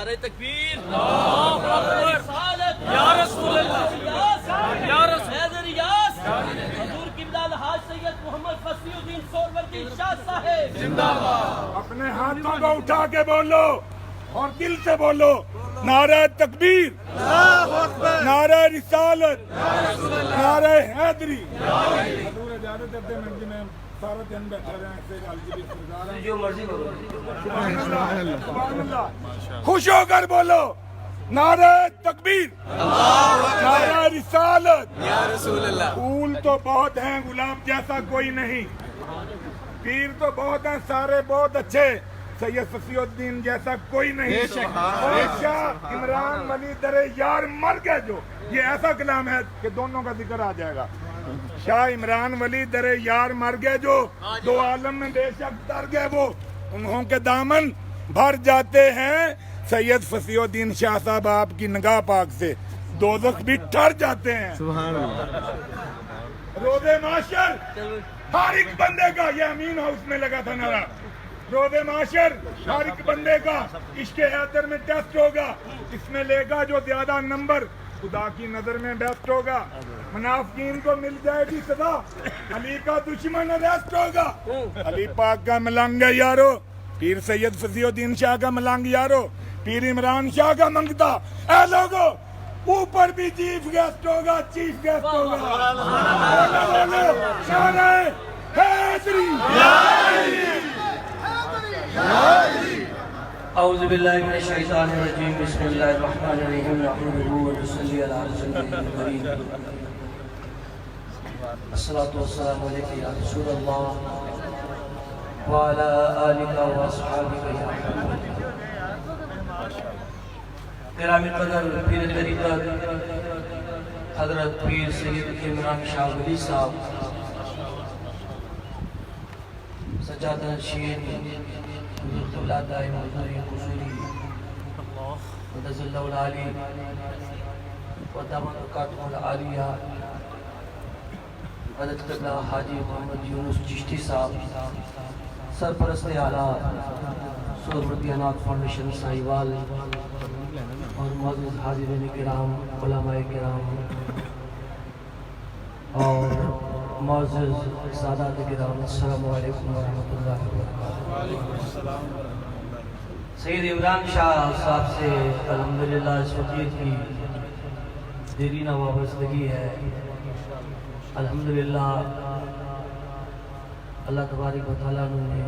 नारे तकबीर, या रसूल अल्लाह, या रसूल हैदरियास, हुजूर किबला हाज सैयद मोहम्मद फसीउद्दीन सोहरवर्दी शाह साहब जिंदाबाद। अपने हाथों को उठा के बोलो और दिल से बोलो, नारे तकबीर, नारे रिसालत, नारे हैदरी। सारा दिन बैठे रहे, जो मर्जी खुश होकर बोलो, नारे तकबीर, नारे रिसालत। फूल तो बहुत हैं, गुलाब जैसा कोई नहीं। पीर तो बहुत हैं, सारे बहुत अच्छे, सैयद फसीउद्दीन जैसा कोई नहीं। शाह इमरान वली दरे यार मर गए, जो ये ऐसा कलाम है कि दोनों का जिक्र आ जाएगा। शाह इमरान वली दरे यार मर गए, जो दो आलम में बेशक तर गए, वो उन्हों के दामन भर जाते हैं। सैयद फसीउद्दीन शाह साहब आपकी निगाह पाक से दोज़ख भी ठर जाते हैं। रोज़े माशर हर एक बंदे का, ये अमीन हाउस में लगा था नारा, रोज़े माशर हर एक बंदे का इश्क़े हैदर में टेस्ट होगा। इसमें लेगा जो ज्यादा नंबर, खुदा की नजर में बेस्ट होगा। मुनाफिकीन को मिल जाएगी सदा, अली का दुश्मन अरेस्ट होगा। अली पाक का मलंग है यारो, पीर सैयद फसीउद्दीन शाह का मलंग यारो, पीर इमरान शाह का मंगता। ऐ लोगो ऊपर भी चीफ गेस्ट होगा, चीफ गेस्ट होगा। औज़ु बिल्लाहि मिनश शैतानिर रजीम, बिस्मिल्लाहिर रहमानिर रहीम, नहमदुहु व नसल्ली अला रसूलिल करीम, अस्सलातु वस्सलामु अलैका या रसूलल्लाह व अला आलिका व अस्हाबिका या हबीबल्लाह। किरामिल कदर पीर तरीक़त हज़रत पीर सैयद इमरान शाह वली साहब, सज्जादा नशीन हाजी मोहम्मद यूनुस चिश्ती साहब, सरपरस्त आला सोहरवर्दी अनाथ फाउंडेशन साहिवाल, और मौजूद हाज़िरीन किराम, उलमाए किराम और मौजूद सादात किराम, अस्सलामु अलैकुम व रहमतुल्लाहि व बरकातुहू। सैयद इमरान शाह साहब से अल्हम्दुलिल्लाह इस वक़ीर की देरीना वाबस्तगी है। अल्हम्दुलिल्लाह अल्लाह तबारक व तआला ने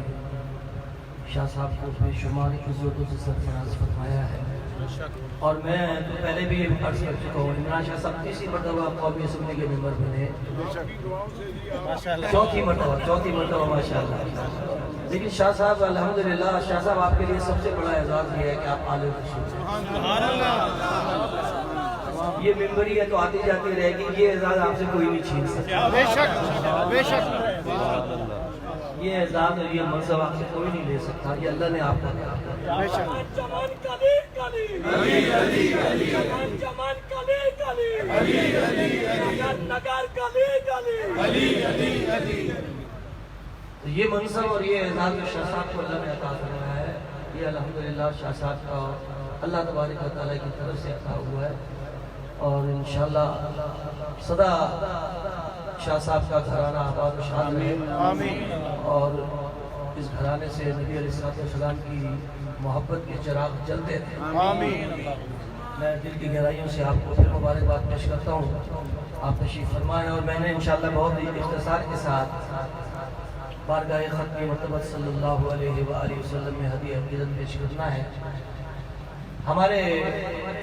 शाह साहब को बेशुमार इज़्ज़तों से सरफराज फरमाया है। और मैं तो पहले भी अर्ज़ कर चुका हूँ, इमरान शाह साहब तीसरी मरतबा कौमी असम्बली के मेंबर बने, चौथी मरतबा माशाअल्लाह। लेकिन शाह साहब अल्हम्दुलिल्लाह, शाह साहब आपके लिए सबसे बड़ा एजाज़ ये है कि आप आले ये मेंबरी है तो आती जाती रहेगी, ये एजाज़ आपसे कोई नहीं छीन सकता। बेशक ये एजाज़ और ये मनसब आपसे कोई नहीं ले सकता, ये अल्लाह ने आपको दिया। तो ये मनसब और ये एजाज़ जो शाह साहब को अल्लाह ने अता फरमाया है, ये अल्हम्दुलिल्लाह शाह साहब का अल्लाह तबारक व तआला की तरफ से अता हुआ है। और इंशाअल्लाह सदा शाह साहब का घराना आबाद व शाद रहे, और इस घराने से नबी अलैहिस्सलाम की मोहब्बत के चिराग जलते थे। मैं दिल की गहराइयों से आपको फिर मुबारकबाद पेश करता हूँ, आप तशरीफ़ फरमाएँ। और मैंने इंशाअल्लाह बहुत ही इख्तिसार के साथ बारगाह ख़त्म मरतबत सल्लल्लाहु अलैहि व आलिहि वसल्लम में हदीया अक़ीदत पेश करना है। हमारे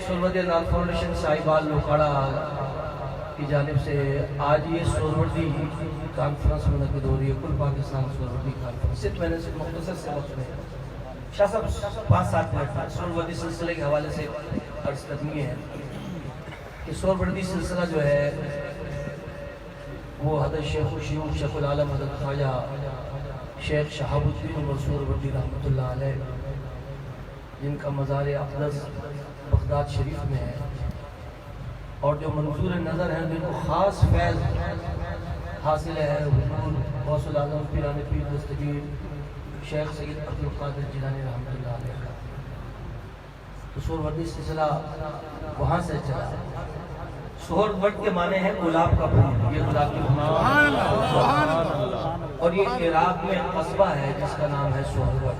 सोहरवर्दी अनाथ फाउंडेशन साहिबाल लोखाड़ा की जानिब से आज ये सोहरवर्दी कॉन्फ्रेंस मुनक़िद हो रही है, कुल पाकिस्तान सोहरवर्दी कॉन्फ्रेंस। सिर्फ मैंने सिर्फ मुख्तसर से वक्त में शाह साहब 5-7 मिनट सोहरवर्दी सिलसिले के हवाले से अर्ज़ करनी है कि सोहरवर्दी सिलसिला जो है वो हज़रत शेख़ुल शेख़ुल आलम हज़रत ख्वाजा शेख शहाबुद्दीन उमर सोहरवर्दी रहमतुल्लाह अलैह, जिनका मज़ार अक़दस बगदाद शरीफ में है, और जो मंजूर नज़र हैं जिनको ख़ास फैज़ हासिल है हुज़ूर गौसुल आज़म पीराने पीर दस्तगीर शेख सैयद अब्दुल क़ादिर जिलानी रहमतुल्लाह अलैह का। तो तो सोहरवर्दी सिलसिला वहाँ से चला। सोहरवर्द के माने हैं गुलाब का फूल, ये गुलाब की फूल, और ये इराक में कस्बा है जिसका नाम है सोहरवर्द,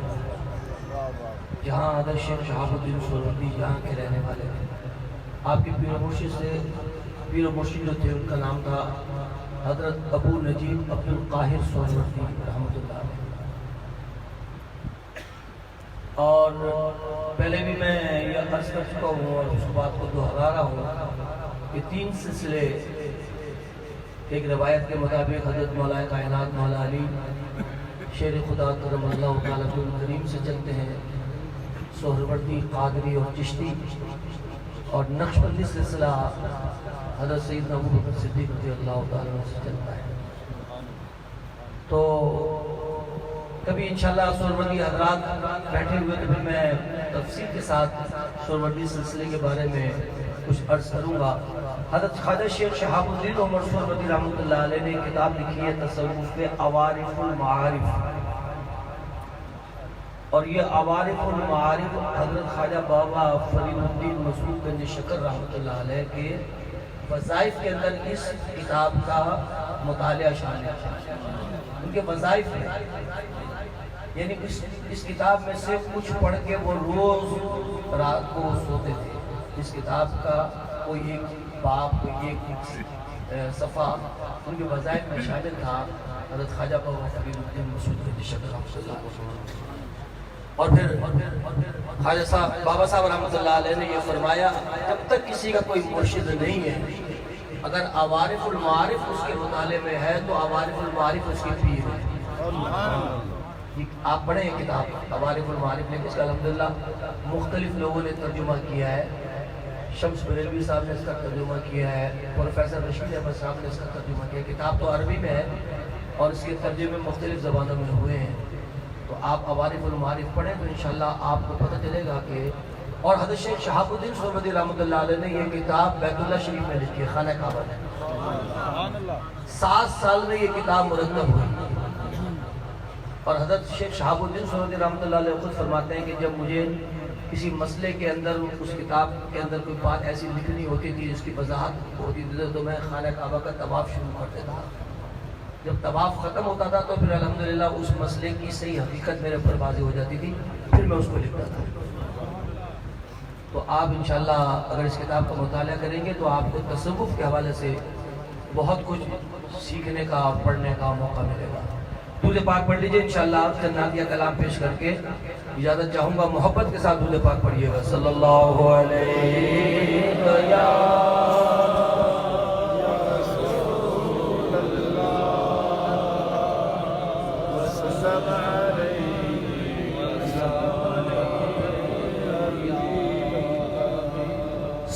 जहाँ हज़रत शेख शहाबुद्दीन सोहरवर्दी यहाँ के रहने वाले थे। आपके पीर मुर्शिद जो थे उनका नाम था हज़रत अबू नजीब अब्दुल काहिर सोहरवर्दी रहमतुल्लाह अलैह। और पहले भी मैं यह अर्ज़ कर चुका हूँ और उस बात को दोहरा रहा हूँ कि 3 सिलसिले, एक रवायत के मुताबिक हज़रत मौलाए कायनात मौला अली शेर खुदा करमल्लाहु तआला वजहुल करीम से चलते हैं, सोहरवर्दी, कादरी और चिश्ती, और नक्शबंदी सिलसिला हज़रत सैयदना अबू बकर सिद्दीक़ रज़ियल्लाहु तआला अन्हु से चलता है। तो कभी इंशाल्लाह सोहरवर्दी हज़रात बैठे हुए तो फिर मैं तफसील के साथ सोहरवर्दी सिलसिले के बारे में कुछ अर्ज़ करूँगा। हज़रत ख्वाजा शेख शहाबुद्दीन उमर सोहरवर्दी रहमतुल्लाह अलैह ने किताब लिखी है तसव्वुफ़ अवारिफ़ुल माआरिफ़, और ये अवारिफ़ुल माआरिफ़ हज़रत ख्वाजा बाबा फरीदुद्दीन मसरूक़ गंज शकर रहमतुल्लाह अलैह के वज़ाइफ़ के अंदर इस किताब का मुतालिया शामिल है। उनके वज़ाइफ़ में यानी इस किताब में से कुछ पढ़ के वो रोज़ रात को सोते थे। इस किताब का कोई एक बाब, कोई एक सफ़ा उनके वज़ाइफ़ में शामिल था। हज़रत ख्वाजा बाबा फरीदुद्दीन मसरूक़ गंज शकर रहमतुल्लाह, और फिर ख्वाजा साहब बाबा साहब रहमतुल्लाह अलैह ने यह फरमाया, जब तक किसी का कोई मुर्शिद नहीं है, अगर अवारिफ़ुल मारिफ़ उसके मुताले में है तो अवारिफ़ुल मारिफ़ उसकी पीर है। आप पढ़ें किताब अवारिफ़ुल मारिफ़ ने, इसका अल्हम्दुलिल्लाह मुख्तलिफ लोगों ने तर्जुमा किया है। शम्स बरेलवी साहब ने इसका तर्जुमा किया है, प्रोफेसर रशीद अहमद साहब ने इसका तर्जुमा किया। किताब तो अरबी में है और इसके तर्जुमे मुख्तलिफ ज़बानों में हुए हैं। तो आप अवारिफ़ुल मारिफ़ पढ़ें तो इंशाल्लाह आपको पता चलेगा कि, और हज़रत शेख शहाबुद्दीन सोहरवर्दी रहमतुल्लाह अलैह ने यह किताब बैतुल्लाह शरीफ में लिखी है, खाना काबा में। 7 साल में ये किताब मुरतब हुई। और हज़रत शेख शहाबुद्दीन सोहरवर्दी रहमतुल्लाह अलैह खुद फरमाते हैं कि जब मुझे किसी मसले के अंदर उस किताब के अंदर कोई बात ऐसी लिखनी होती थी जिसकी वजाहत होती थी तो मैं खाना काबा का तवाफ़ शुरू कर देता था। जब तवाफ़ ख़त्म होता था तो फिर अल्हम्दुलिल्लाह उस मसले की सही हकीकत मेरे ऊपर वाज़ेह हो जाती थी, फिर मैं उसको लिखता था। तो आप इंशाल्लाह अगर इस किताब का मुताला करेंगे तो आपको तसव्वुफ़ के हवाले से बहुत कुछ सीखने का, पढ़ने का मौका मिलेगा। दूल्हे पाक पढ़ लीजिए इंशाल्लाह। जन्नातिया कलाम पेश करके इजाज़त चाहूँगा। मोहब्बत के साथ दूल्हे पाक पढ़िएगा। सल्लल्लाहु अलैहि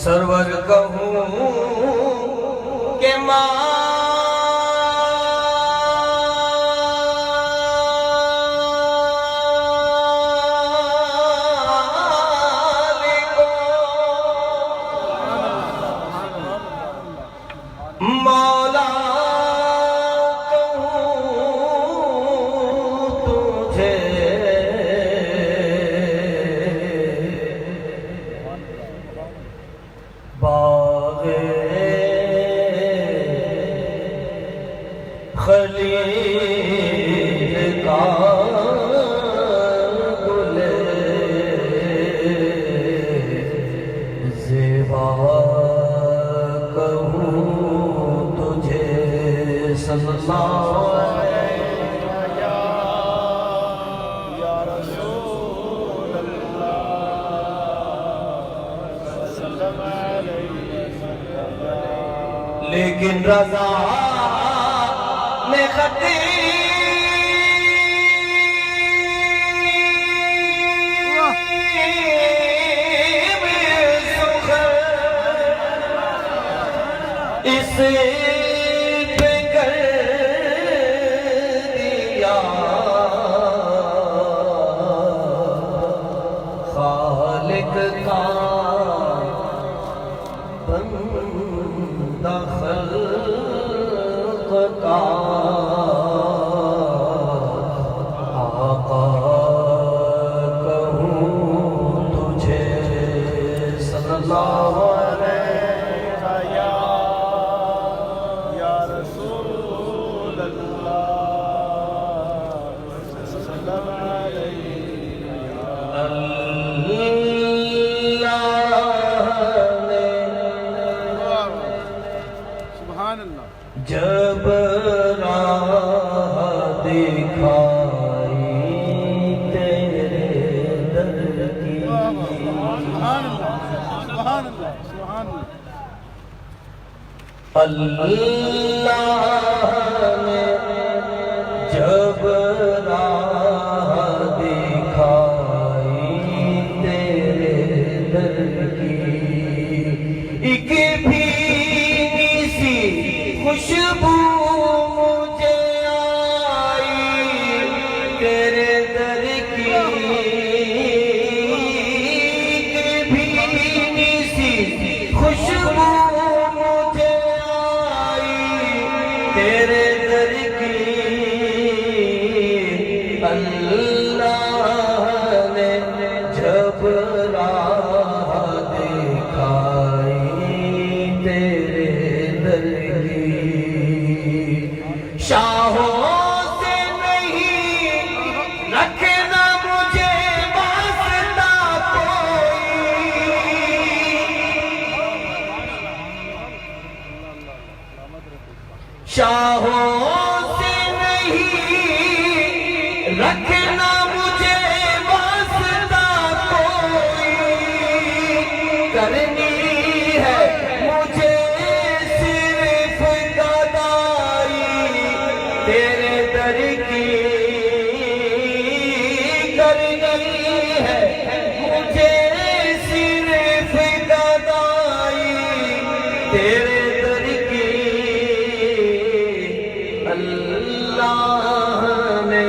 सरवर कहूँ के माँ मौला कहूँ तुझे बाग़े खलील का गुले ज़ेबा कहूँ तुझे सल्लल्लाहु या रसूल अल्लाह। लेकिन रज़ा ने खतीब सुखर इसे पे कर दिया खालिक का बंदा खल्क़ का आका कहूँ तुझे सल्लल्लाहु अलैका या रसूल अल्लाह सल्लल्लाहु सुभान अल्लाह। जब राह दिखाई तेरे दर की, सुभान अल्लाह सुभान अल्लाह सुभान अल्लाह ने जब राह दिखाई तेरे दर की, एक भीनी सी खुशबू मुझे आई तेरे दर की, एक भीनी सी खुशबू मुझे आई तेरे दर की। अल्लाह ने जब राह दिखाई तेरे दर की, शाहों से नहीं रखना मुझे वास्ता कोई, शाहों से नहीं रखना मुझे वास्ता कोई, करनी है मुझे सिर्फ गदाई तेरे दर की, करनी है मुझे सिर्फ गदाई तेरे दर की। अल्लाह ने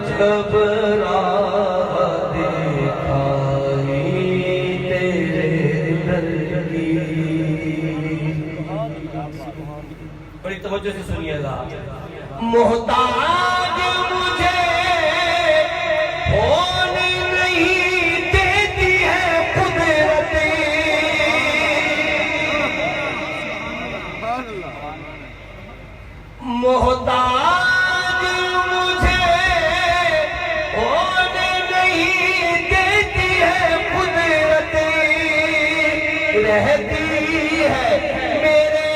जब राह दिखाई तेरे दर की। बड़ी तवज्जो से सुनिएगा। मोहताज मुझे होने नहीं देती है कुदरत, मोहताज मुझे होने नहीं देती है कुदरत, रहती है मेरे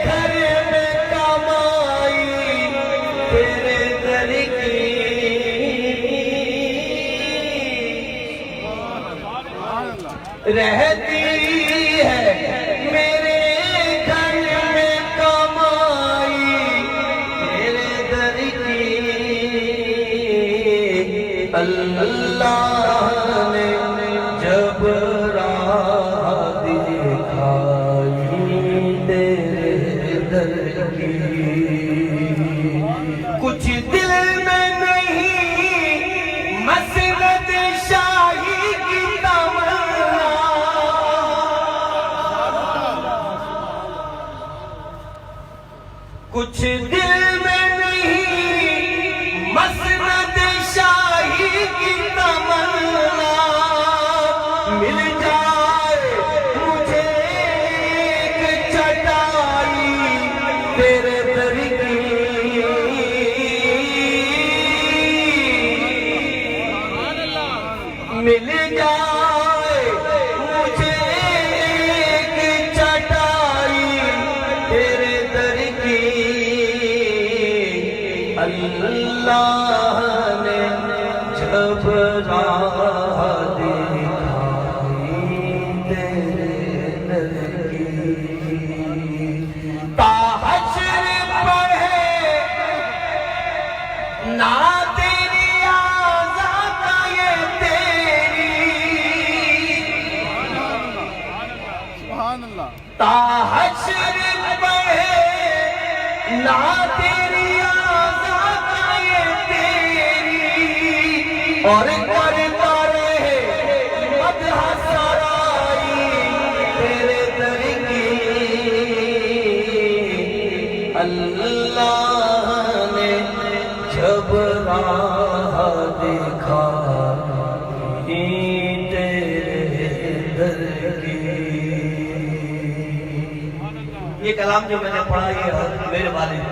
घर में कमाई तेरे दर की। रहती है मेरे घर में कमाई तेरे दर की। अल्लाह ने जब राह दिखाई तेरे दर की, कुछ दिल में नहीं मसनद शाही की तमन्ना, कुछ दिल में नहीं मसनद शाही की तमन्ना, मिल जाए मुझे एक चटाई तेरे दर की। मिल जाए मुझे एक चटाई तेरे दर की। अल्लाह ने जब राह दिखाई तेरे दर की, ताहश्र पढ़े ना तेरी आज़ाद ये तेरी, सुभान अल्लाह। ताहश्र पढ़े ना तेरी आज़ाद ये तेरी, और करता रहे मदह सराई तेरे दर की। अल्लाह ने जब राह दिखाई तेरे दर की। ये कलाम जो मैंने पढ़ा ये मेरे वालिद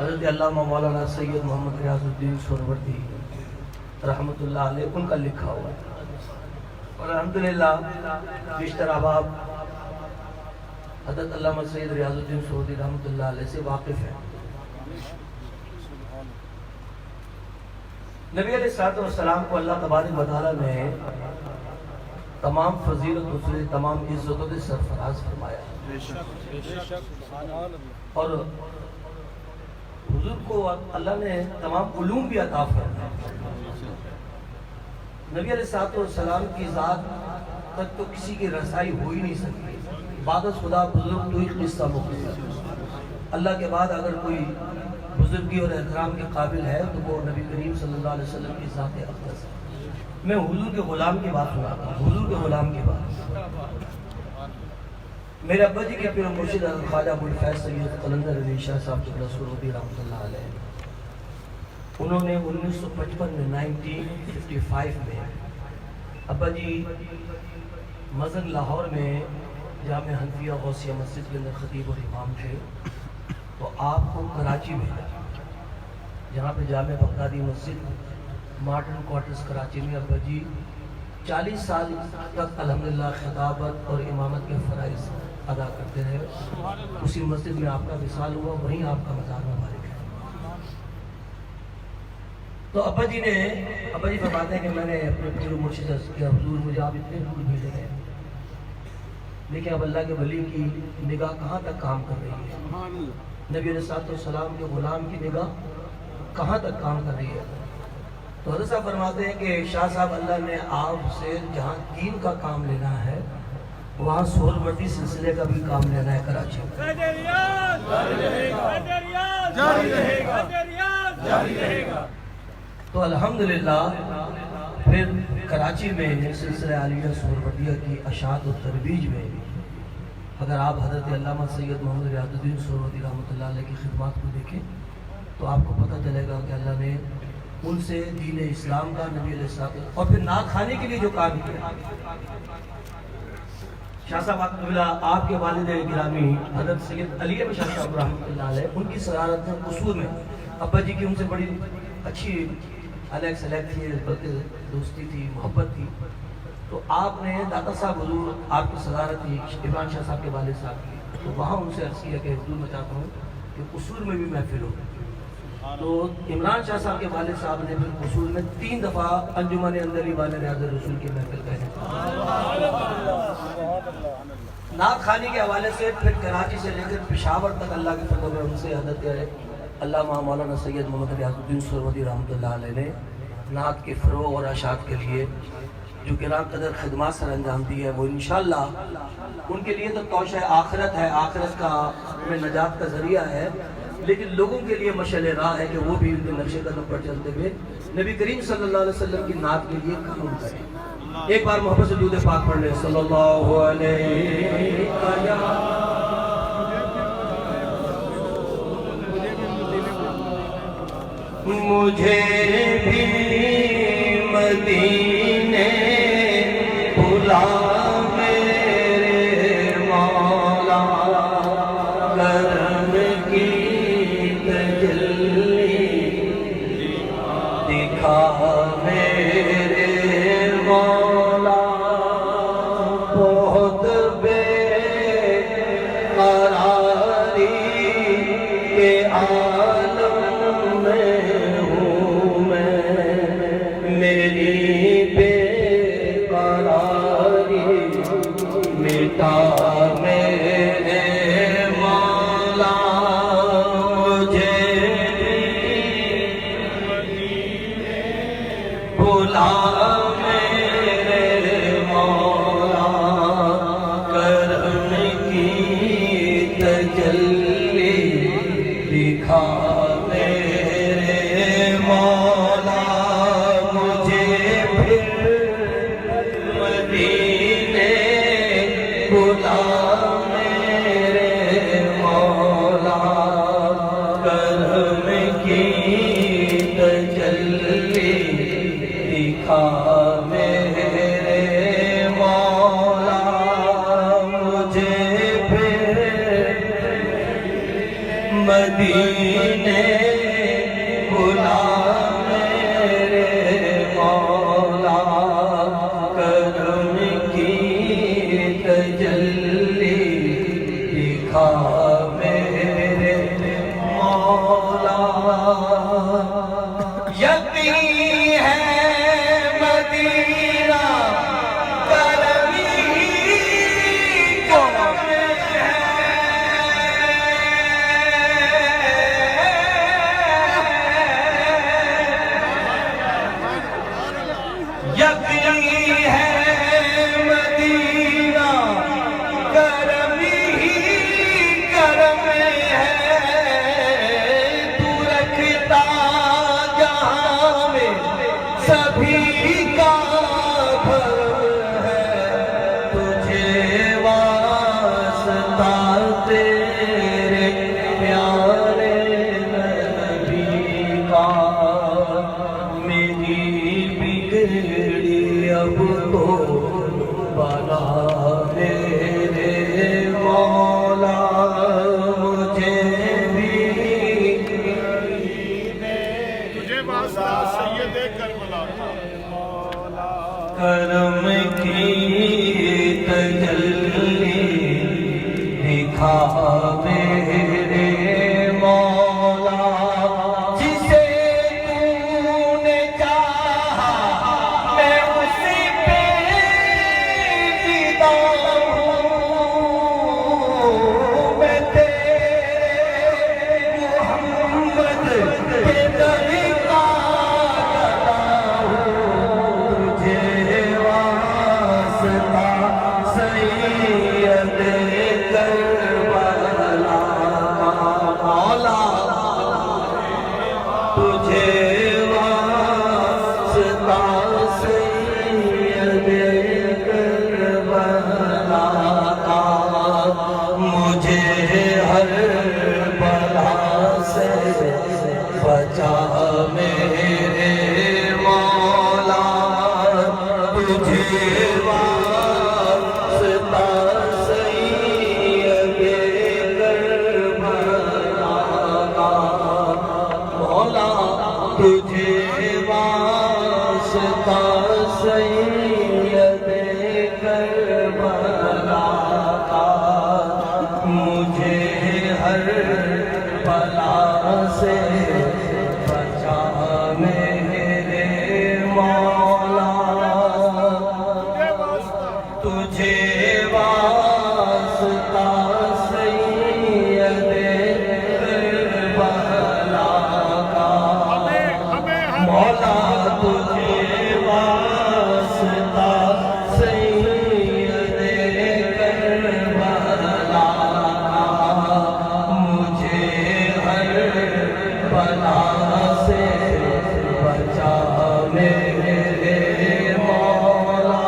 हज़रत अल्लामा मौलाना सैयद मोहम्मद रियाजुद्दीन सोहरवर्दी रहमतुल्लाह अलैह उनका लिखा हुआ है। और अल्हम्दुलिल्लाह बिश्तर अहबाब हज़रत अल्लामा सैयद रियाजुद्दीन सोहरवर्दी रहमतुल्लाह अलैह से वाकिफ है। नबी अलैहिस्सलाम को अल्लाह तबारक व तआला ने तमाम फजीलत से तमाम इज्जतों से सरफराज फरमाया और हुजूर को अल्लाह ने तमाम उलूम भी अता फरमाए। नबी अलैहिस्सलाम की ज़ात तक तो किसी की रसाई हो ही नहीं सकती। बाद खुदा बुजुर्ग तो ही किस्सा मुख्तसर। अल्लाह के बाद अगर कोई बुजुर्गी और एहतराम के काबिल है तो वो नबी करीम सल्लल्लाहु अलैहि वसल्लम की ज़ात अक़दस है। मैं हुजूर के ग़ुलाम की बात सुनाता हूँ, हुजूर के ग़ुलाम की बात। मेरे अब्बा जी के पीर मुर्शिद ख्वाजा अबुल फैज़ सैयद कलंदर अली शाह साहब क़िबला सुरूदी रहमतुल्लाह अलैह, उन्होंने 1955 में 1955 में अब्बा जी मज़न लाहौर में जामे हनफिया गौसिया मस्जिद के अंदर खतीब और इमाम थे। तो आपको कराची भेजा, जहाँ पे जामे बगदादी मस्जिद मॉडर्न क्वार्टर्स कराची में अब्बा जी 40 साल तक अल्हम्दुलिल्लाह खिताबत और इमामत के फ़राइज़ अदा करते रहे। उसी मस्जिद में आपका विसाल हुआ, वहीं आपका मज़ार मुबारक है। तो अब्बा जी फरमाते हैं कि मैंने अपने पीर मुर्शिद के हुजूर मुझे आप इतने दूर भेजे हैं, लेकिन अब अल्लाह के वली की निगाह कहाँ तक काम कर रही है, नबी अलैहिस्सलाम के ग़ुलाम की निगाह कहाँ तक काम कर रही है। तो हज़रत साहब फरमाते हैं कि शाह साहब अल्लाह ने आपसे जहाँ दीन का काम लेना है वहाँ सोहरवर्दी सिलसिले का भी काम लेना है कराची में। तो अल्हम्दुलिल्लाह फिर कराची में सिलसिला आलिया सोहरवर्दिया की अशात और तरबीज में अगर आप हज़रत अल्लामा सैयद मोहम्मद रियाजुद्दीन सोहरवर्दी रहमतुल्लाह अलैह की खिदमत को देखें तो आपको पता चलेगा कि अल्लाह ने उनसे दीन इस्लाम का नबी अलैहिस्सलाम और फिर ना खाने के लिए जो काम किया। शाह साहब आपके वालिद गिरामी हज़रत सैयद अली शाह साहब रहमतुल्लाह अलैह उनकी सदारत में कसूर में अब्बा जी की उनसे बड़ी अच्छी अलग सलग थी, बल्कि दोस्ती थी, मोहब्बत थी। तो आपने दाता साहब हुजूर आपकी सदारत थी इमरान शाह साहब के वालिद साहब की, तो वहाँ उनसे अर्ज़ किया कि हुजूर मैं चाहता हूँ कि कसूर में भी महफिल हो। तो इमरान शाह साहब के वालिद साहब ने फिर कसूर में 3 दफ़ा अंजुमन अंदरी वाले रियाज़ रसूल की महफिल कहे। नात खानी के हवाले से फिर कराची से लेकर पेशावर तक अल्लाह के फज़ल में उनसे हज़रत अल्लामा मौलाना सैयद मोहम्मद रियाजुद्दीन सोहरवर्दी रहमतुल्लाह अलैह ने नात के फ़रोग़ और अशात के लिए जो गिराम कदर खिदमत सर अंजाम दी है, वो इंशाअल्लाह उनके लिए तो तौशा आखिरत है, आखिरत का में नजात का ज़रिया है, लेकिन लोगों के लिए मशअल राह है कि वो भी उनके नक्शे कदम पर चलते हुए नबी करीम सल्लल्लाहु अलैहि वसल्लम की नात के लिए काम करें। एक बार मोहब्बत से दुरूद पाक पढ़ लें, सल्लल्लाहु अलैहि मुझे भी मदीने बुला मेरे मौला, करम की तजल्ली दिखा मेरे मौला। बहुत बेकरारी के आलम में हूँ मैं, मेरी बेकरारी मिटा मेरे मौला। मुझे बुला मेरे मौला, करम की तजल्ली दिखा मेरे मौला। मुझे फिर मदीने बुला मेरे मौला, करम की तजल्ली दिखा मेरे मौला। मदीने बुला मेरे मौला, करम की तजल्ली दिखा मेरे मौला। यकीन है मदीना करम ही करम है, यकीन है मदीना करम ही करम है। तू रखता जहां में सभी का भरम है, तुझे वास्ता तेरे प्यारे नबी का। मेरी बिगड़ी अब तो बना मेरे मौला, मुझे भी तुझे वास्ता सैयदे करबला करम की तजल्ली दिखा मेरे मौला। जिसे तूने चाहा मैं उसी पे फिदा हूँ, मैं तेरे मोहम्मद के दर का गदा हूँ। तुझे वास्ता सैयद करबला मौला, तुझे वास्ता सैयद करबला का। मुझे हर बला से बचा मेरे मौला, तुझे वास्ता सैयद करबला का। मौला तुझे वास्ता सैयद करबला का। मुझे हर बला से बचा मेरे मौला, तुझे वास्ता सैयद करबला का। मौला तुझे वास्ता सैयद करबला का। मुझे हर बला से बचा मेरे मौला।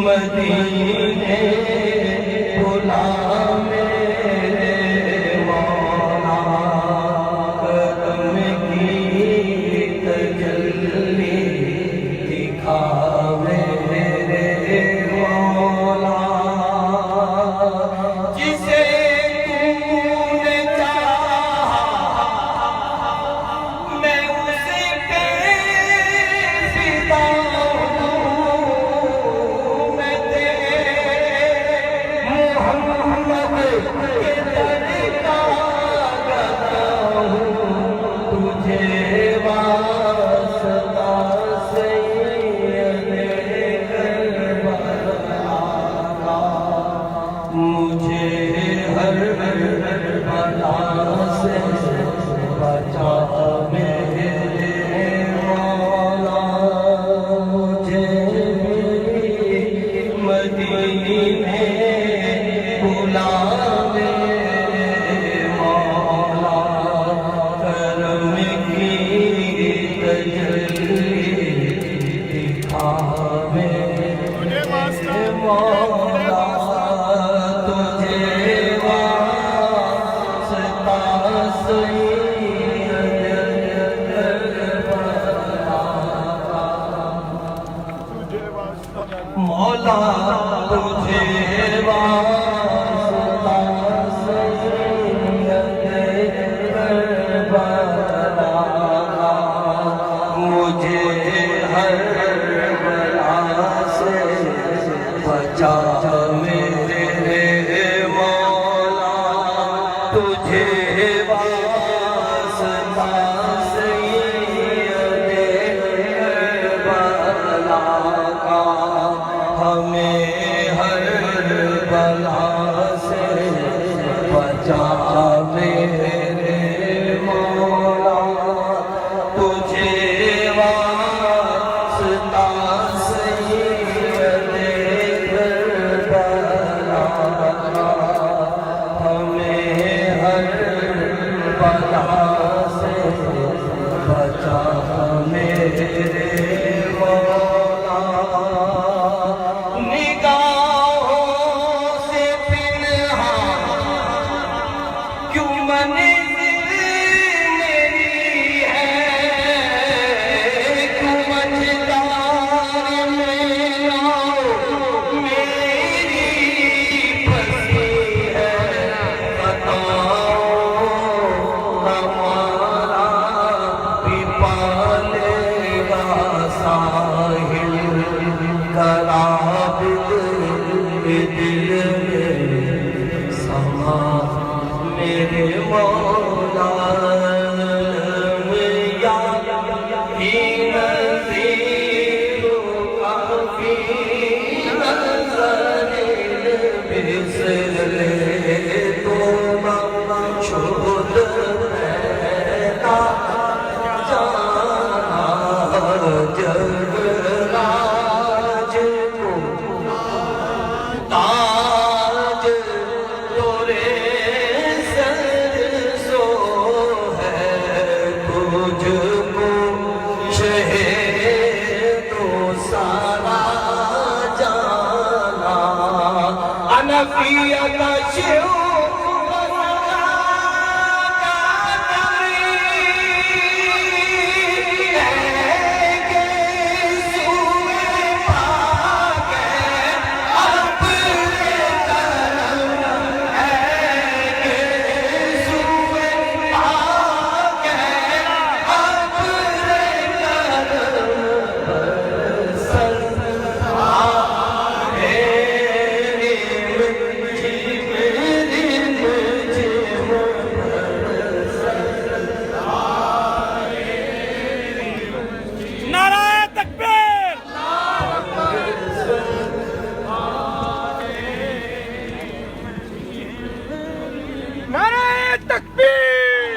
मदीने बुला मेरे मौला, करम की तजल्ली दिखा मेरे मौला। जिसे तूने चाहा मैं उसी पे फिदा हूँ, मैं तेरे मोहम्मद के दर का गदा हूँ। तुझे वास्ता सैयद करबला का। मुझे हर बला से बचा मेरे मौला। मुझे भी मदीने बुला मेरे मौला, करम की तजल्ली दिखा मेरे मौला। तुझे वास्ता सैयद करबला का। मौला तुझे वास्ता हर बला से बचा मेरे मौला, तुझे वास्ता सैयदे बला का, हमें हर बला से बचा मेरे मौला, तुझे वास्ता सैयदे बला का, हमें हर बला से बचा मेरे मौला। निगाहों से पिन्हा क्यों मंज़िल मेरी है, क्यों मझधार में आओ मेरी फंसी है, बताओ हमारा भी पालेगा साहिल कराबिद दिल में समा मेरे मौला। या ही नज़ीर काफ़ी नज़र बिसले तो मशहूद रहता जाना जगराज को ताज तोरे सो है, तुझको शहे तो सारा जाना। अनफिया का शिव नाराए तकबीर, नाराए तकबीर,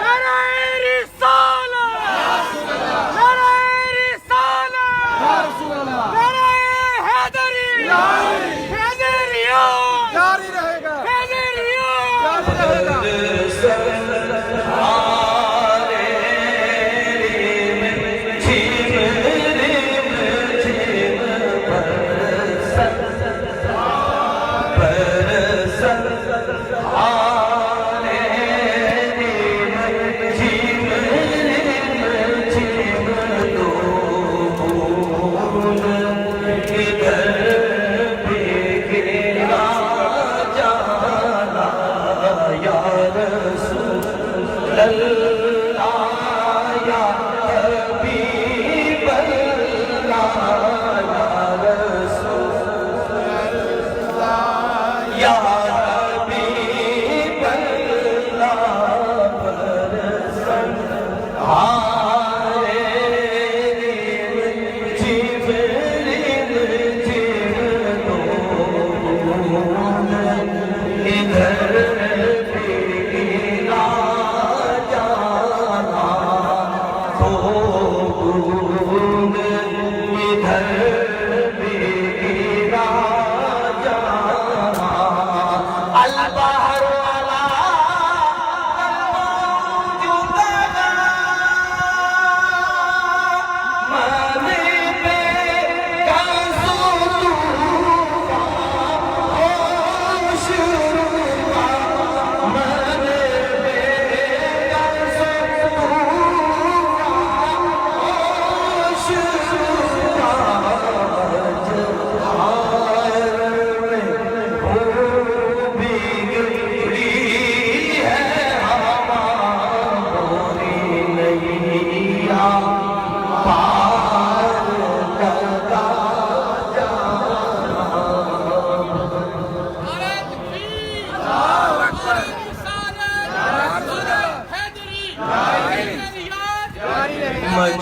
नाराए रिसालत, नाराए रिसालत, नाराए हैदरी, हैदरियत जारी रहेगा, हैदरियत जारी रहेगा।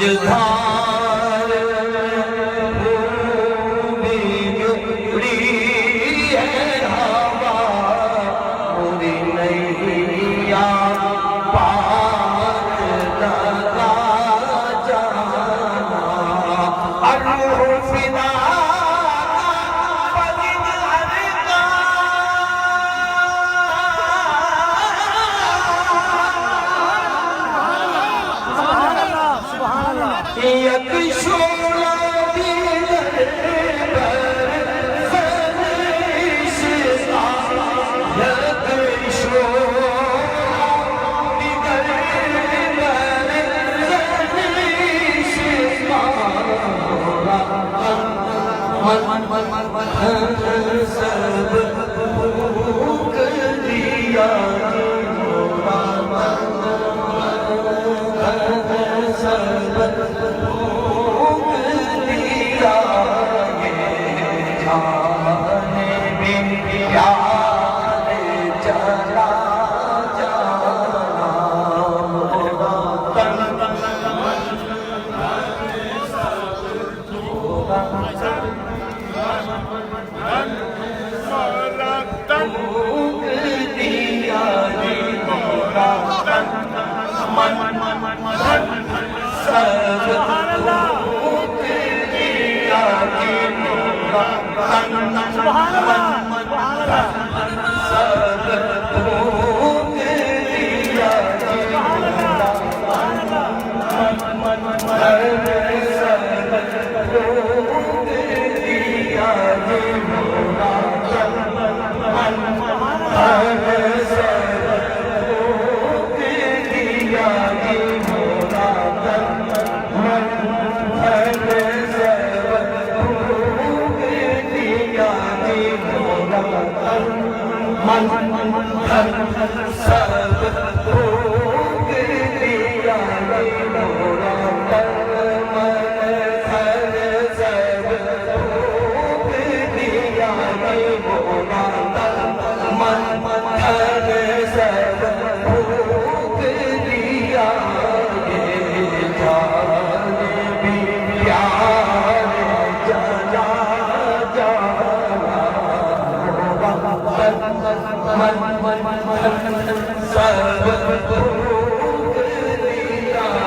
मझधार भूमि जुड़ी है हवा पूरी नैया पार लगा जाना अरुफिदा एक शोला दिल पर फरिश्ता एक शोला दिल पर फरिश्ता सब भूख दिया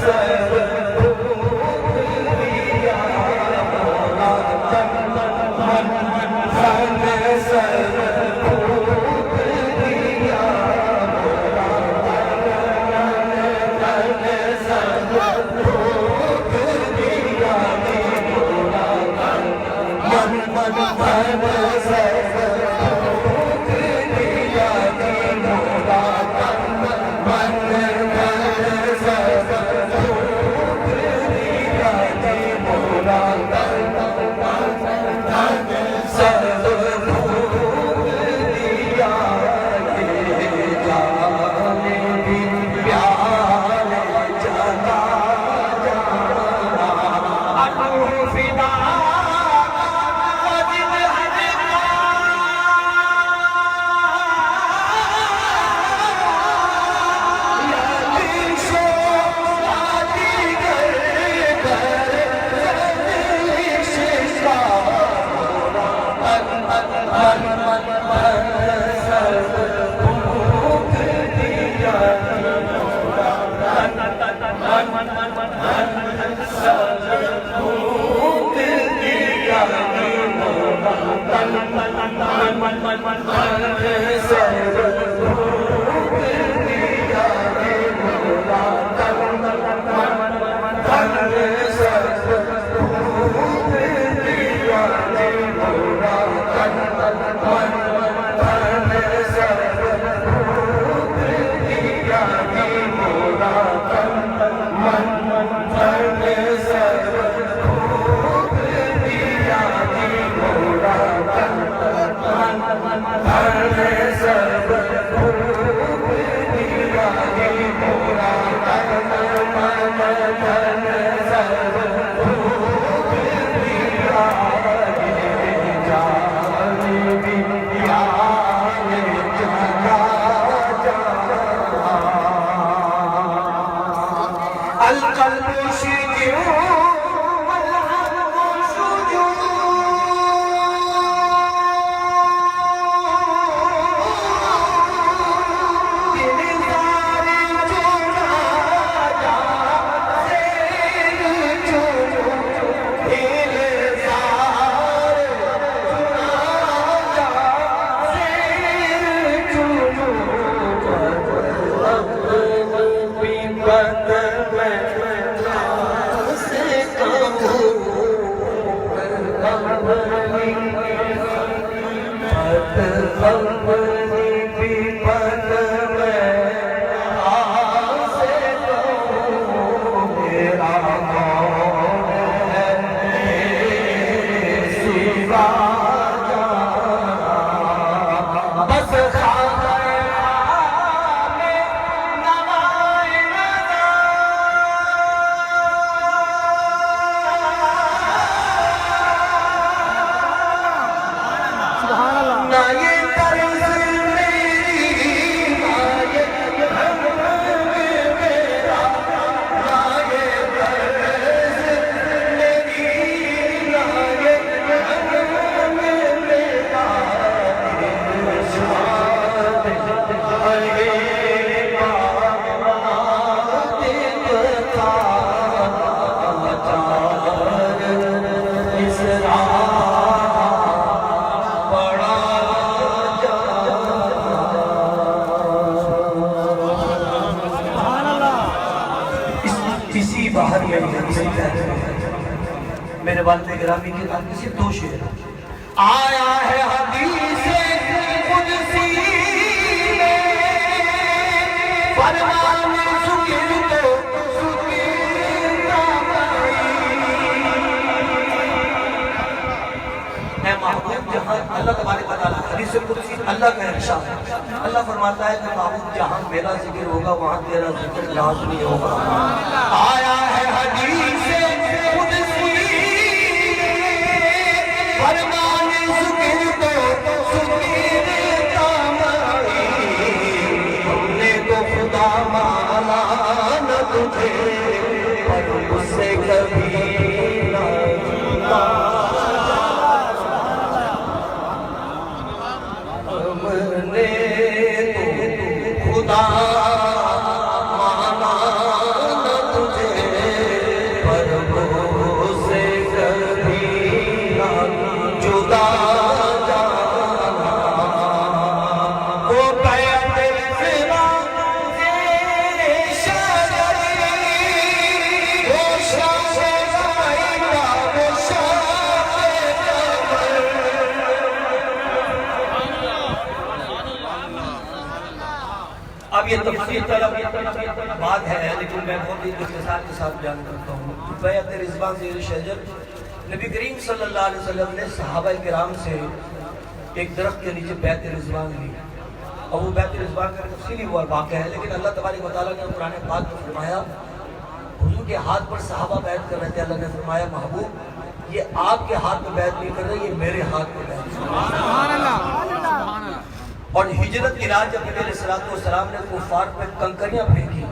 सब मेरे वालिद गिरामी के नाम से दो शेर आया है हदीस कुदसी में फरमान सुकिर तो सुकिरता है महबूब जहां अल्लाह तबारक व तआला हदीस कुदसी अल्लाह का इरशाद है। अल्लाह फरमाता है कि महबूब जहां मेरा जिक्र होगा वहां तेरा जिक्र लाज़मी होगा। आया है हदीस कुदसी फरमान सुकिर तो सुकिरता हमने तो खुदा माना न तुझे पर उससे कभी ना हमने तो खुदा माना न तुझे पर उससे कभी ना जुदा जाना। वो पैर सिवा तेरे शजरी वो शाह गायका वो शाह अब ये तफसीर तलब बात है, लेकिन मैं बहुत ही इख्तिसार के साथ बयान करता हूँ। बैअत रिज़वान ज़ेर शजर नबी करीम सल्लल्लाहु अलैहि वसल्लम ने सहाबा किराम से एक दरख्त के नीचे बैत रिज़वान ली और वो बैत रिज़वान का तफसीली हुआ वाक़या है, लेकिन अल्लाह तबारक व तआला ने कुरान पाक में फरमाया हुजूर के हाथ पर सहाबा बैत कर रहे थे। अल्लाह ने फरमाया महबूब ये आपके हाथ में बैत नहीं कर रहे, ये मेरे हाथ में बैत कर। और हिजरत के राज जब नबी अलैहिस्सलाम ने कुफार पे कंकरियां फेंकी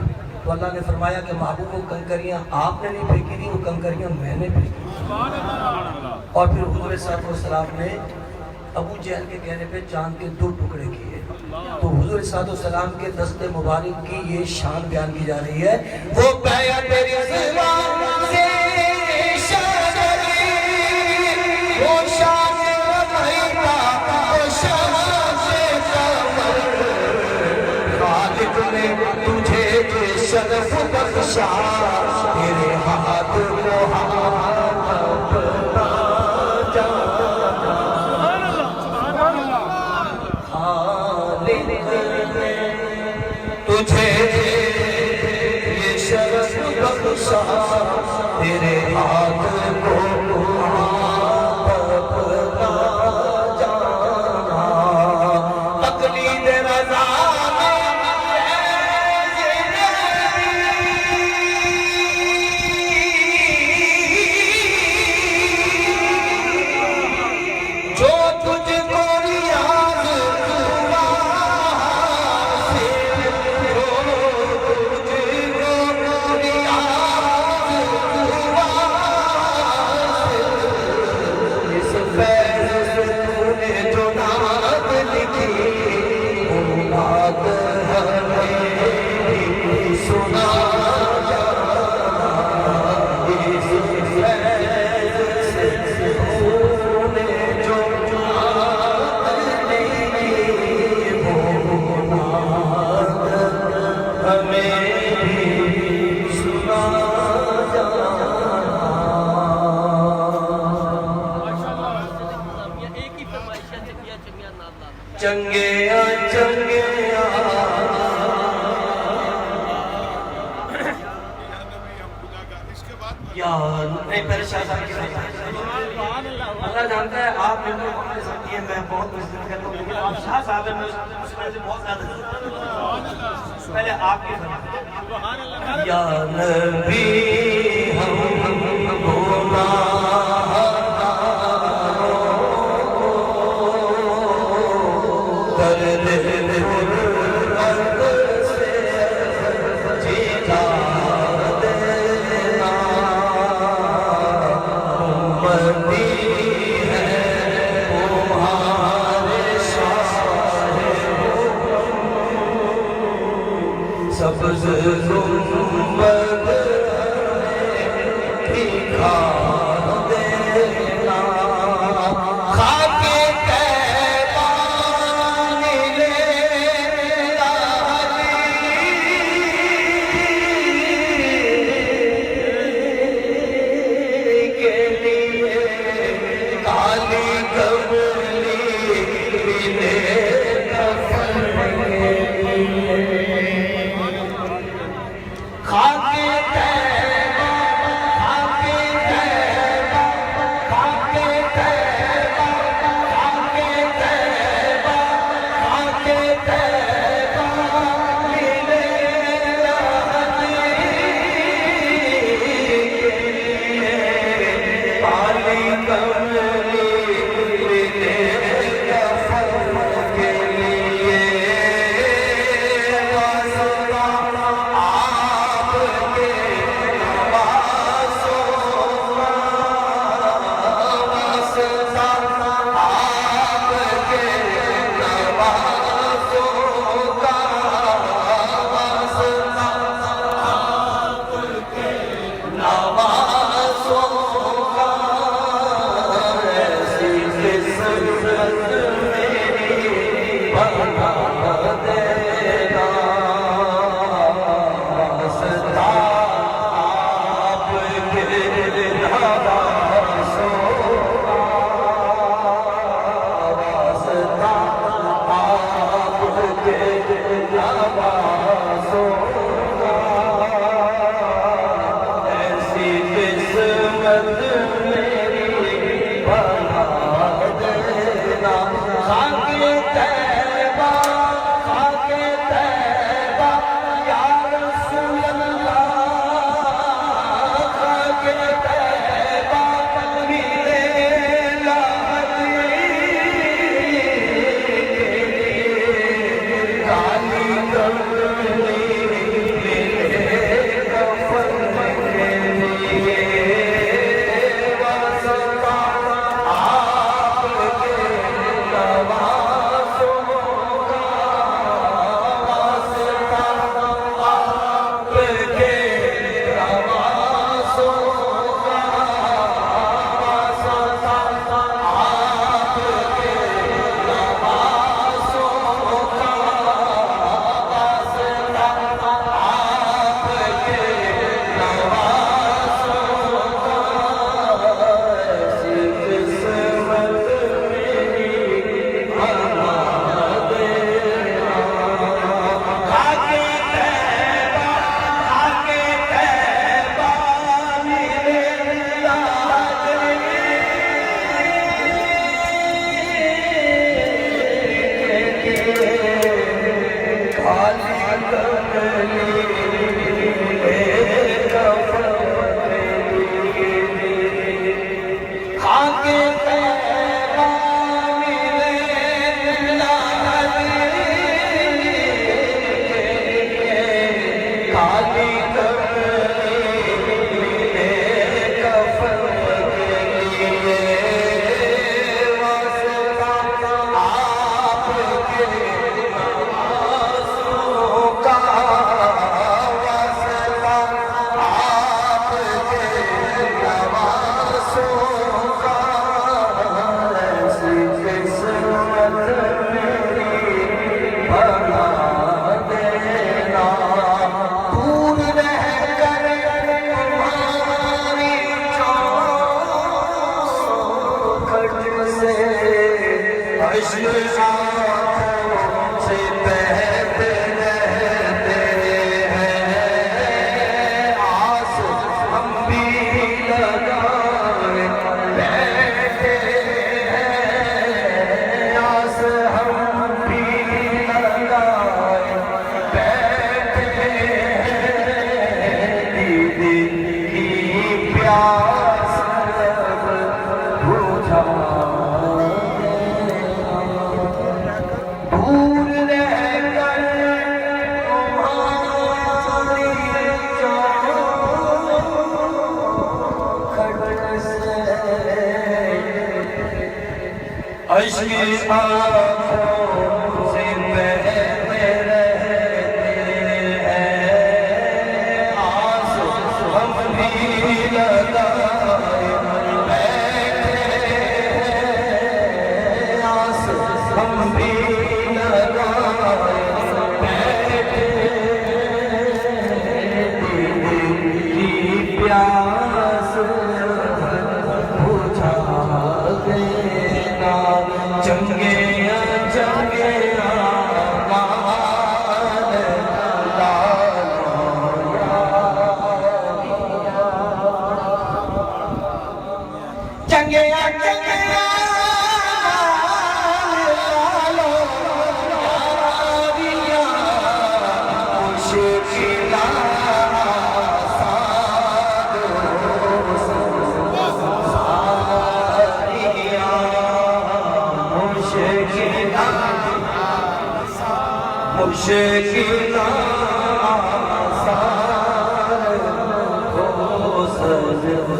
तो अल्लाह ने फरमाया कि महबूब वो कंकरियां आपने नहीं फेंकी थी, वो कंकरियां मैंने फेंकी। और फिर हुजूर सल्लल्लाहु ने अबू जहल के कहने पे चांद के 2 टुकड़े किए। तो हुजूर सल्लल्लाहु के दस्ते मुबारक की ये शान बयान की जा रही है। वो बैअत रिज़वान से शजरी वो शान गायका वो शान ने तुझे शरफ बख्शा तेरे हाथ को हाथ तुझे ये शरफ बख्शा तेरे हाथ को जाना। तकलीद रज़ा यार नहीं पहले शाह साहब की अल्लाह जानता है आप मेरे को पकड़ सकती है, मैं बहुत मेहनत करता हूँ, लेकिन आप शाह साहब हैं, मैं उसमें से बहुत ज्यादा पहले आपकी या नबी हम सब्ज़ गुंबद दिखा देना, खाके तैबा मिले के लिए, काली कमली मिले खाके तैबा, खाके तैबा, खाके तैबा, खाके तैबा, खाके तैबा मिले काली कमली मिले कफन के लिए, प्यास बुझा देना, दूर रहकर तुम्हारी चौखट से अश्क आँखों से बहते रहते हैं, आंसू हम भी लगाए बैठे हैं, आंसू हम भी लगाए बैठे हैं, तेरी प्यास बुझा देना, जंगे जंगे मुश्किल आसार हो सारियां,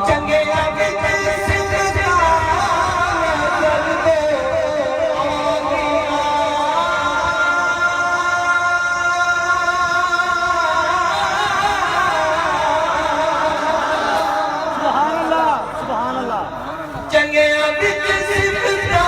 चंगे आगे सिमरता कर दो सुभान अल्लाह, सुभान अल्लाह। चंगे आगे सिमरता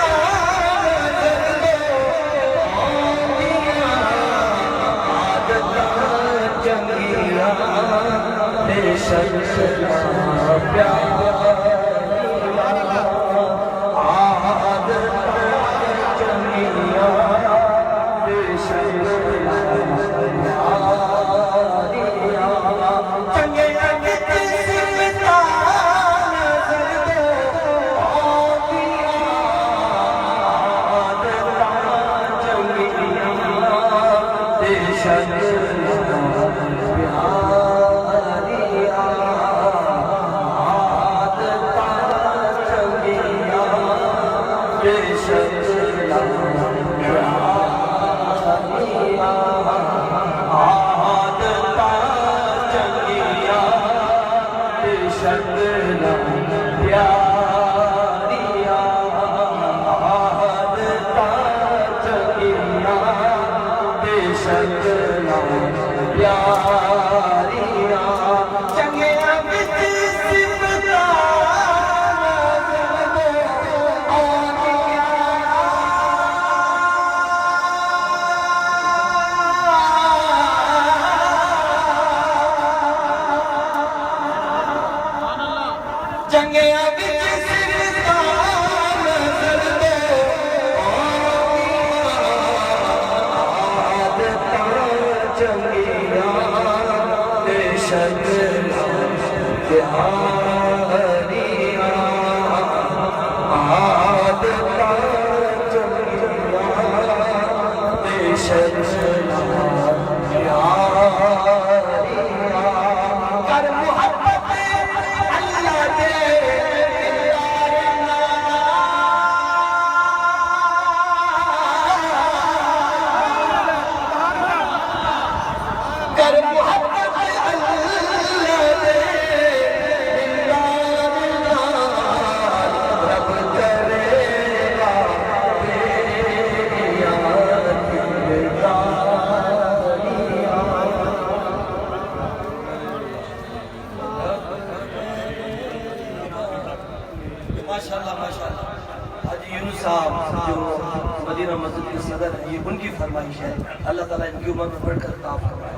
उनकी फरमाइश है, अल्लाह ताला इनकी उम्र में बढ़कर काम करवाए।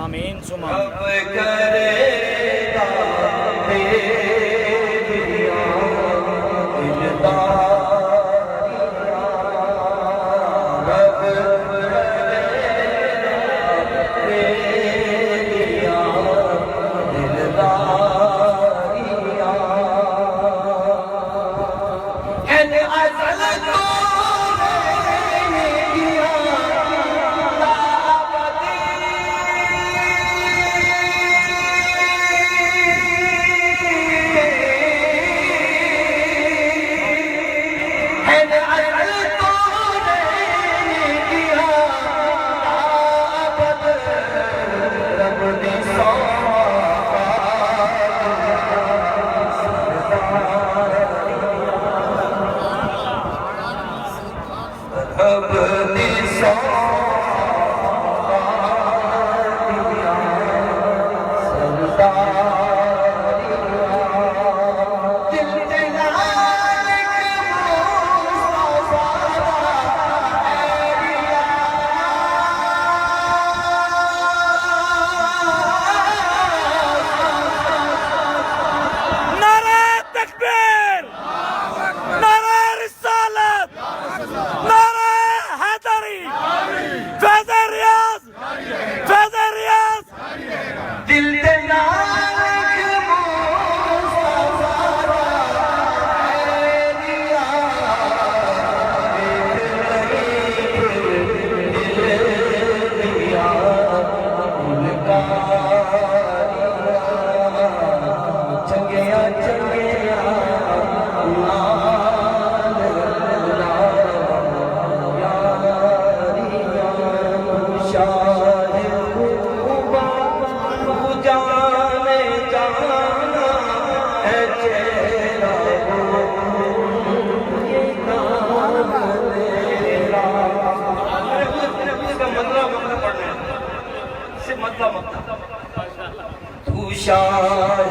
आमीन सुमा। से मतलब तू शाह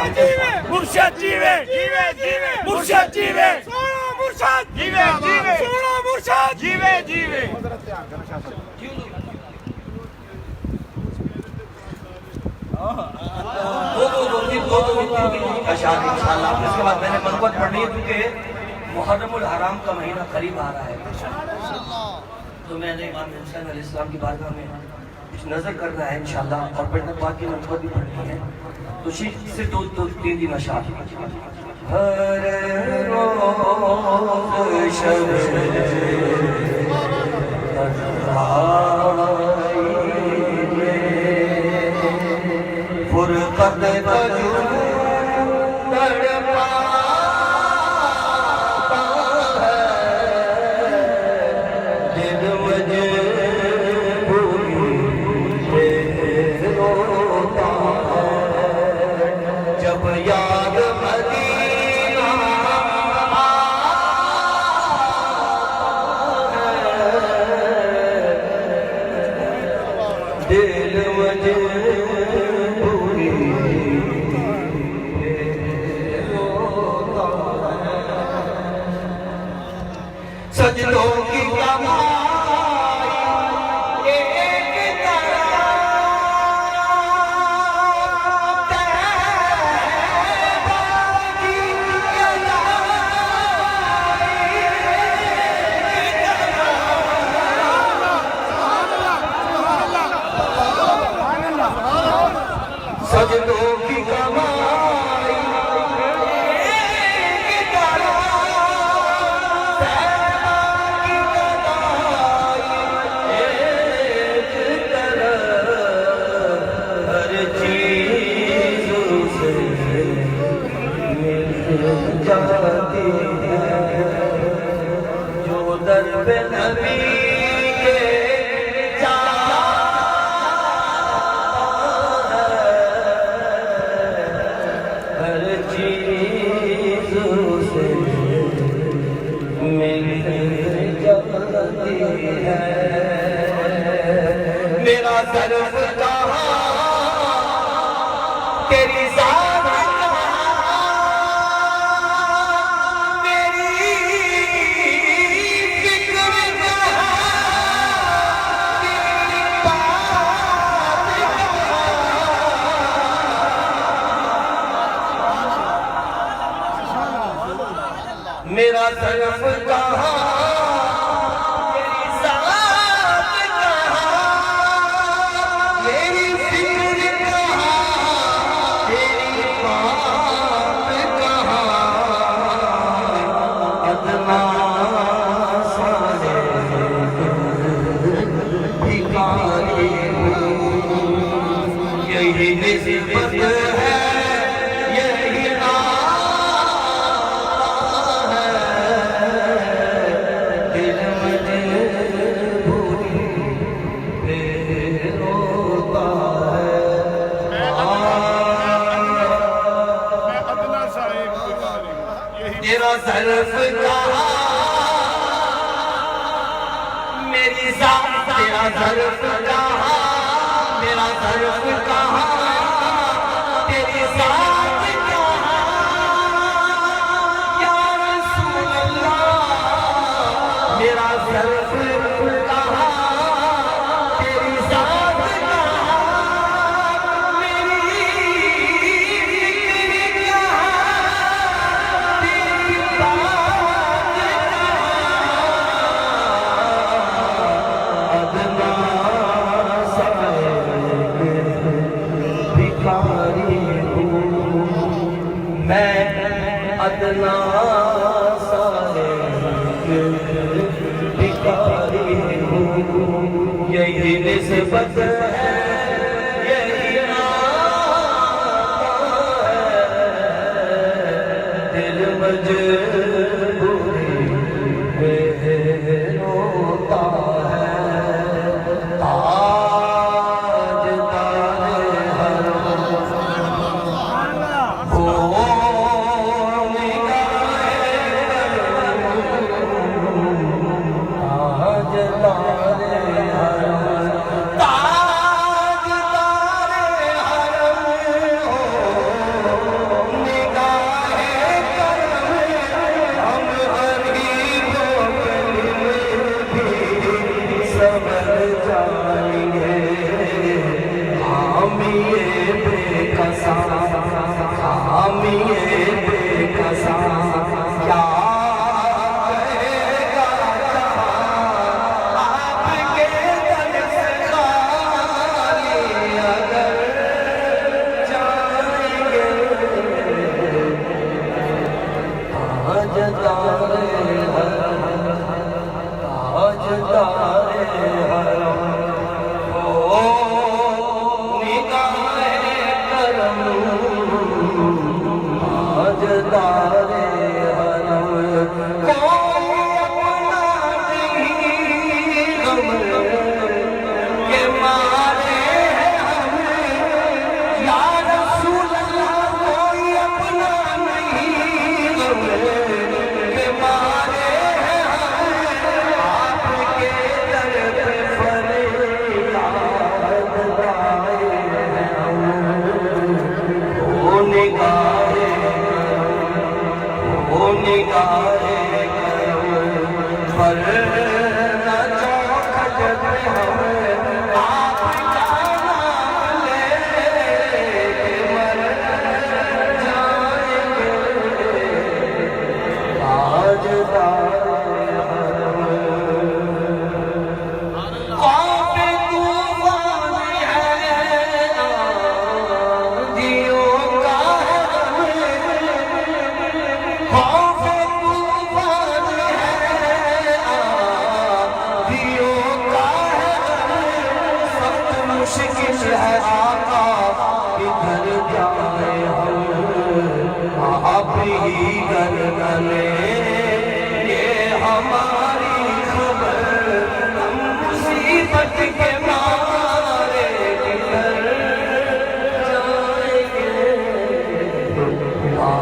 चेहरा मुर्शद जीवे जीवे जीवे मुर्शद जीवे सोना मुर्शद जीवे जीवे सोना मुर्शद जीवे जीवे इंशाल्लाह। इसके बाद मैंने मनक़बत पढ़नी है क्योंकि मुहर्रमुल हराम का महीना करीब आ रहा है, तो मैंने इमाम हुसैन अलैहिस्सलाम की बारगाह में नजर करना है इंशाल्लाह, और फिर बाकी नंबर भी पढ़नी है। तो सिर्फ दो तीन दिन अशार। हर रोज शब फुरकत सजदों की कमाई एक तरह तैबा की अदाई। सजदों की कमाई एक तरह जाती है जो दर पे नबी के जाता है, हर चीज से मिल जाती है। मेरा सर्फ कहाँ तेरी मेरा तरफ कहाँ तेरी साथ कहाँ, मेरी फिक्र कहाँ, तेरी बात कहाँ, अदना सारे भिखारी यही निस्बत है, तेरा सर्फ कहाँ मेरी जात, तेरा सर्फ कहाँ मेरा सर्फ कहाँ, तेरी जात कहाँ या रसूल अल्लाह, मेरा सर्फ कहाँ तेरी जात कहाँ, मेरी मैं अदना सारे भिखारी हूँ, यही निस्बत है, यही दिल मजबूरी में रोता है।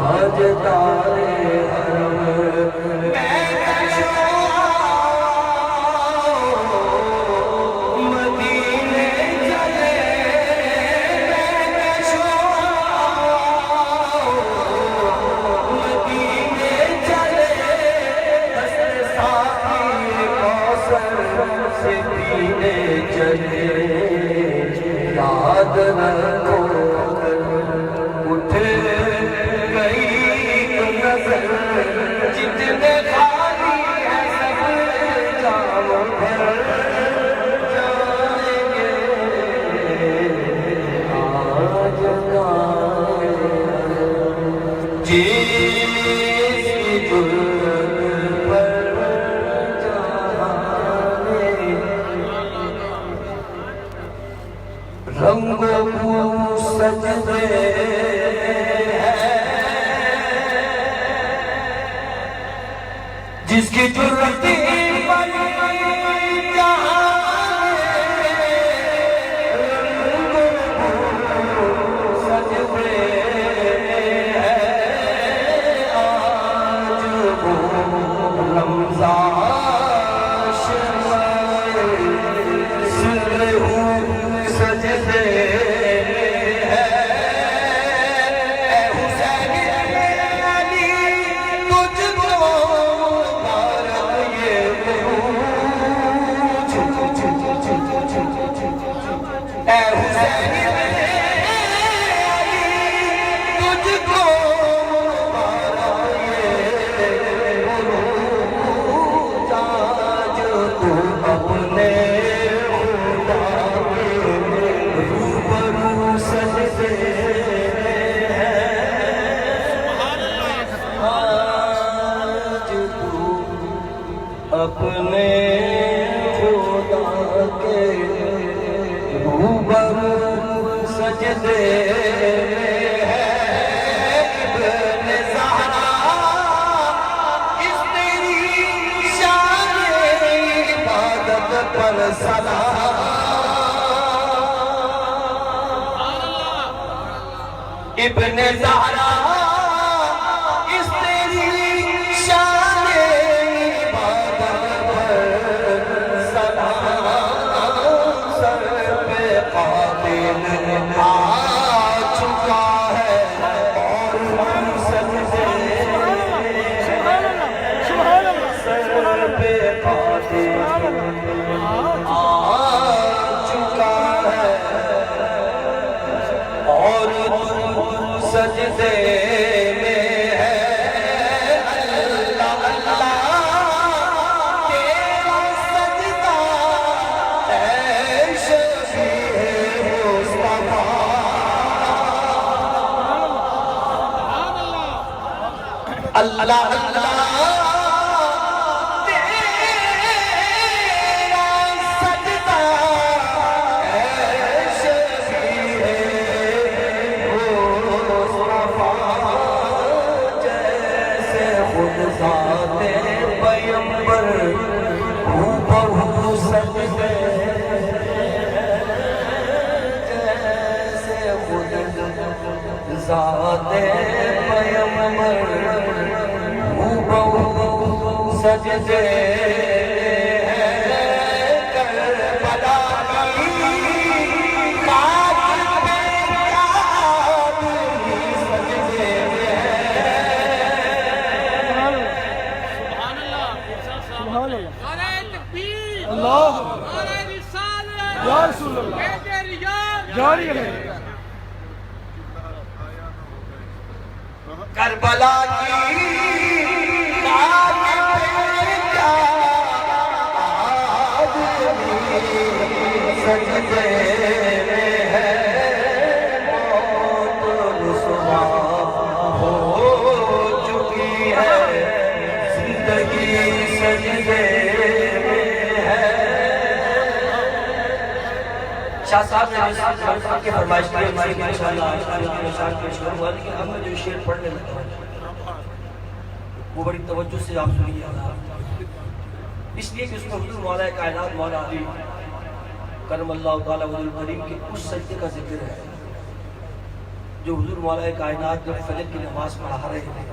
ताजदारे हरम मदीने चले मदीने चले साथी कौसर से पीने चले याद रखो उठे गई नजर जितने खाली है सब जाम भर जाएंगे आज जिसकी जुल्म पर जाने रंगों को सजदे जिसकी जुर्रत पर सजदे आज वो रमज़ान शमाए सजदे अपने खुदा के रूबरू सजदे है इब्ने ज़हरा इस तेरी शान इबादत पर सलाम इब्ने ज़हरा इस तेरी शान इबादत पर सलाम सर पे कातिल आ चुका है और सजदे सर पे कातिल आ चुका है और सजदे में है अल्लाह अल्लाह तेरा सजदा है शफीए मुस्तफा अल्लाह अल्लाह तेरा सजदा है शफीए जैसे खुद ज़ाते पैगंबर हूबहू सजदे जैसे खुद ज़ाते पैगंबर हूबहू सजदे करबला की खाक पे आदमी सजदे अल्लाह नारे रिसालत या रसूल अल्लाह कहते रियाद जारी रहे करबला की खाक पे आदमी सजदे में है मौत रुसवा हो चुकी है जिंदगी सजदे में है। शाह साहब ने की फरमाइश की इंशाअल्लाह पेश करूंगा, लेकिन अब मैं जो शेर पढ़ने लगा वो बड़ी तवज्जो से आप सुनिए, इसलिए कि उसमें हुजूर मौला कायनात मौला अली करम अल्लाह ताला वजहुल करीम के उस सजदे का जिक्र है जो हुजूर मौला कायनात जब फजर की नमाज पढ़ा रहे थे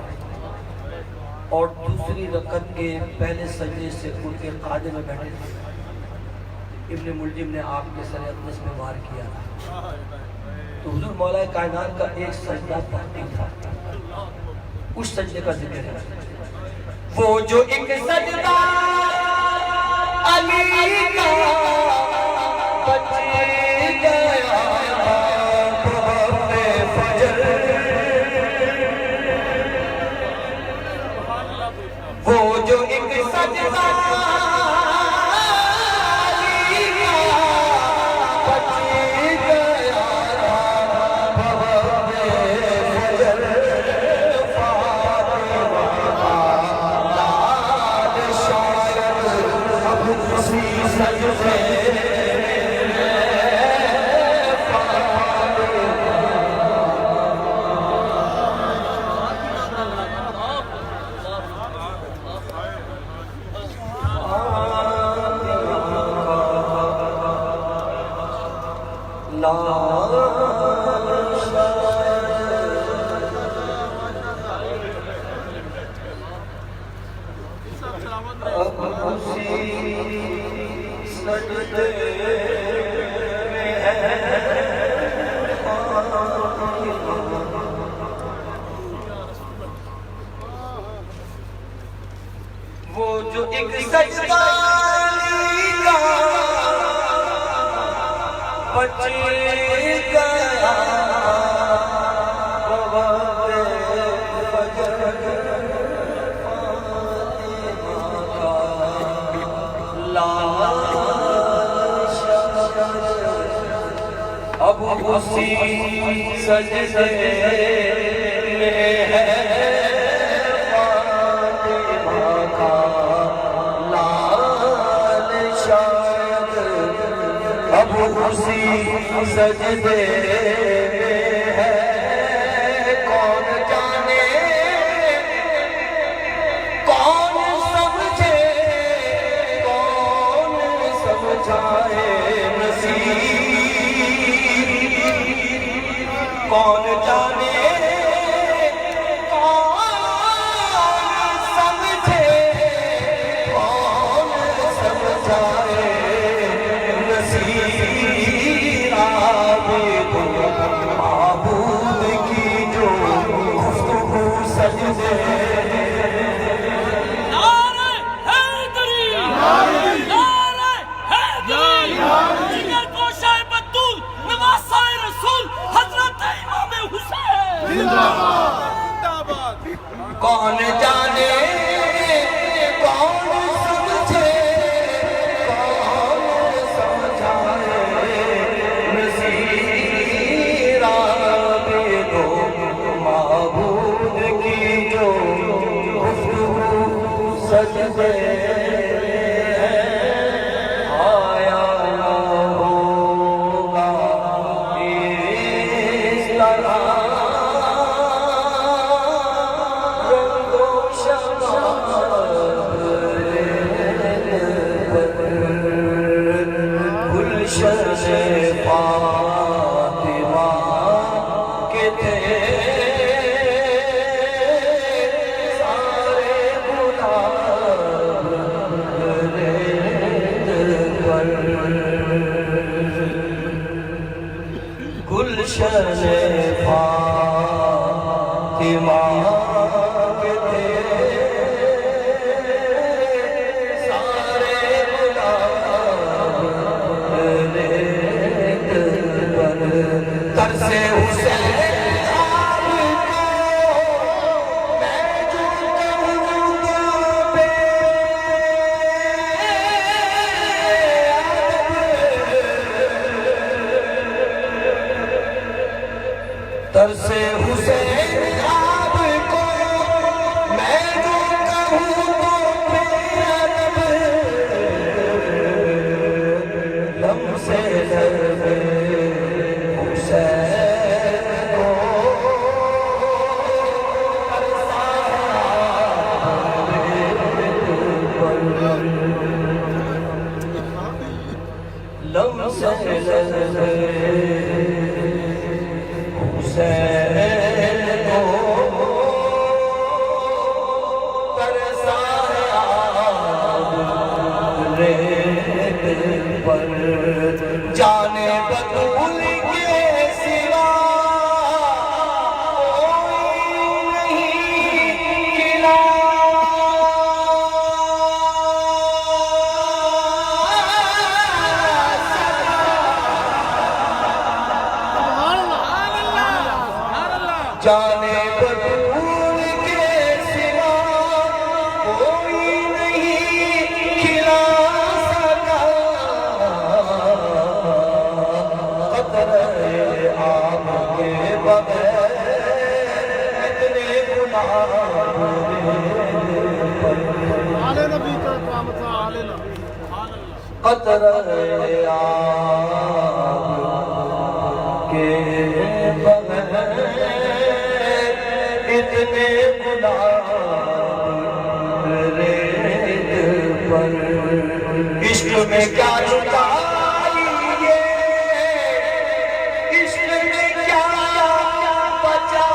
और दूसरी रकत के पहले सजदे से उनके कादे में बैठे थे, इब्ने मुलजिम ने आपके सर अक़दस में वार किया। तो हुजूर मौला कायनात का एक सजदा बाकी था, उस सजदे का जिक्र है। वो जो एक सजदा अली का बच गया फजर, वो जो एक सजदा अली का बच गया फजर, वो जो एक सजदा का बच गया अब उसी सजदे में है फातिमा का लाल शायद, अब उसी सजदे में है। कौन जाने कौन समझे कौन समझाए नसीब, कौन जाने कौन समझे कौन समझाए नसीब। आबिद माबूद की जो गुफ्तगू सजदे, नारे हैदरी, नारे हैदरी, जिगर गोशा बतूल, नवासाए रसूल, हजरत इमाम हुसैन जिंदाबाद। कौन जाने कौन समझे कौन समझाए नसीब। आबिद माबूद की जो गुफ्तगू सजदे, आया ना होगा इस तरह रंगो शबाब गुलशन फातिमा के थे सारे गुलाब गुलशन फातिमा के थे सारे गुलाब तरसे हुसैन आपको मैं जो कहूँ तो तरसे हुसैन आपको मैं जो कहूँ तो बेअदब, लम्से लर्ज़े हुसैन को लम्से लर्ज़े हुसैन जाने बतूल के सिवा कोई नहीं खिला सका, कतरे आग के बगैर इतने गुनाह आले नबी का काम था, आले नबी। कतरे आग के बगैर इतने गुनाह पर, इश्क में क्या लुटाई ये, इश्क में क्या बचा,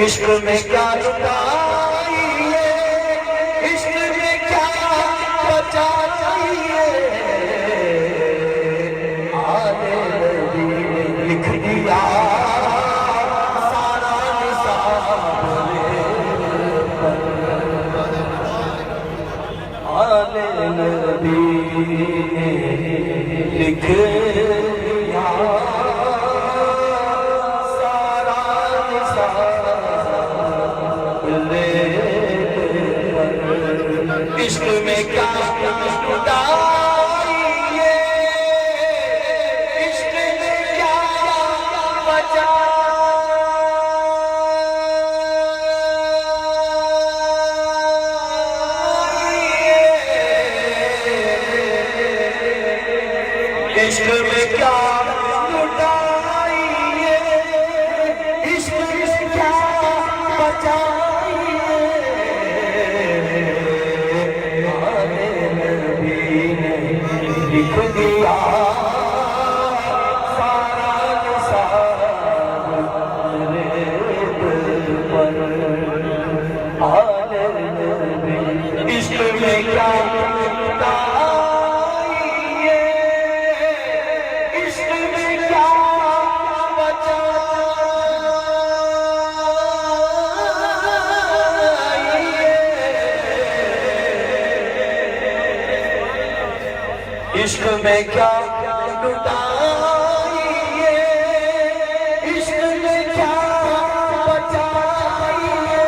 इश्क में क्या लुटाई ये, इश्क में क्या बचा चाहिए। आले नबी ने लिख दिया सारा निसाब पर, आले नबी ने लिख दिया सारा निसाब। इश्क में क्या लुटाई ये, इश्क में क्या बचा, इश्क में क्या लुटाई ये, इश्क में क्या बचा। लिख दिया सारा निसाब पर, आले नबी इश्क में क्या लुटाई ये, इश्क में क्या बचा, इश्क में क्या लुटाई ये, इश्क में क्या बचाई ये।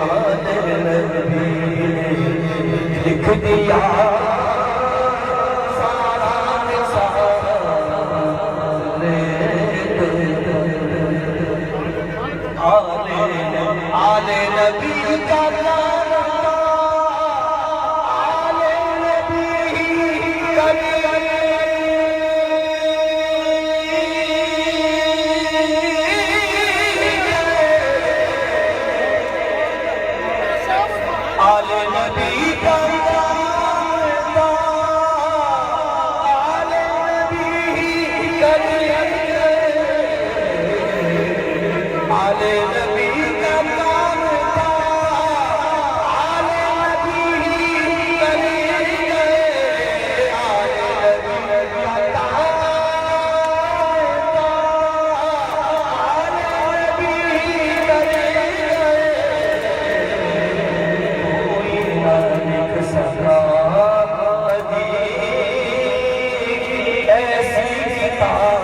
आले नबी ने लिख दिया सारा निसाब, आले नबी का आले नबी का आले नबी आले नबी का काम था, आले नबी आले नबी का काम था, आले नबी लिख सका ऐसी किताब,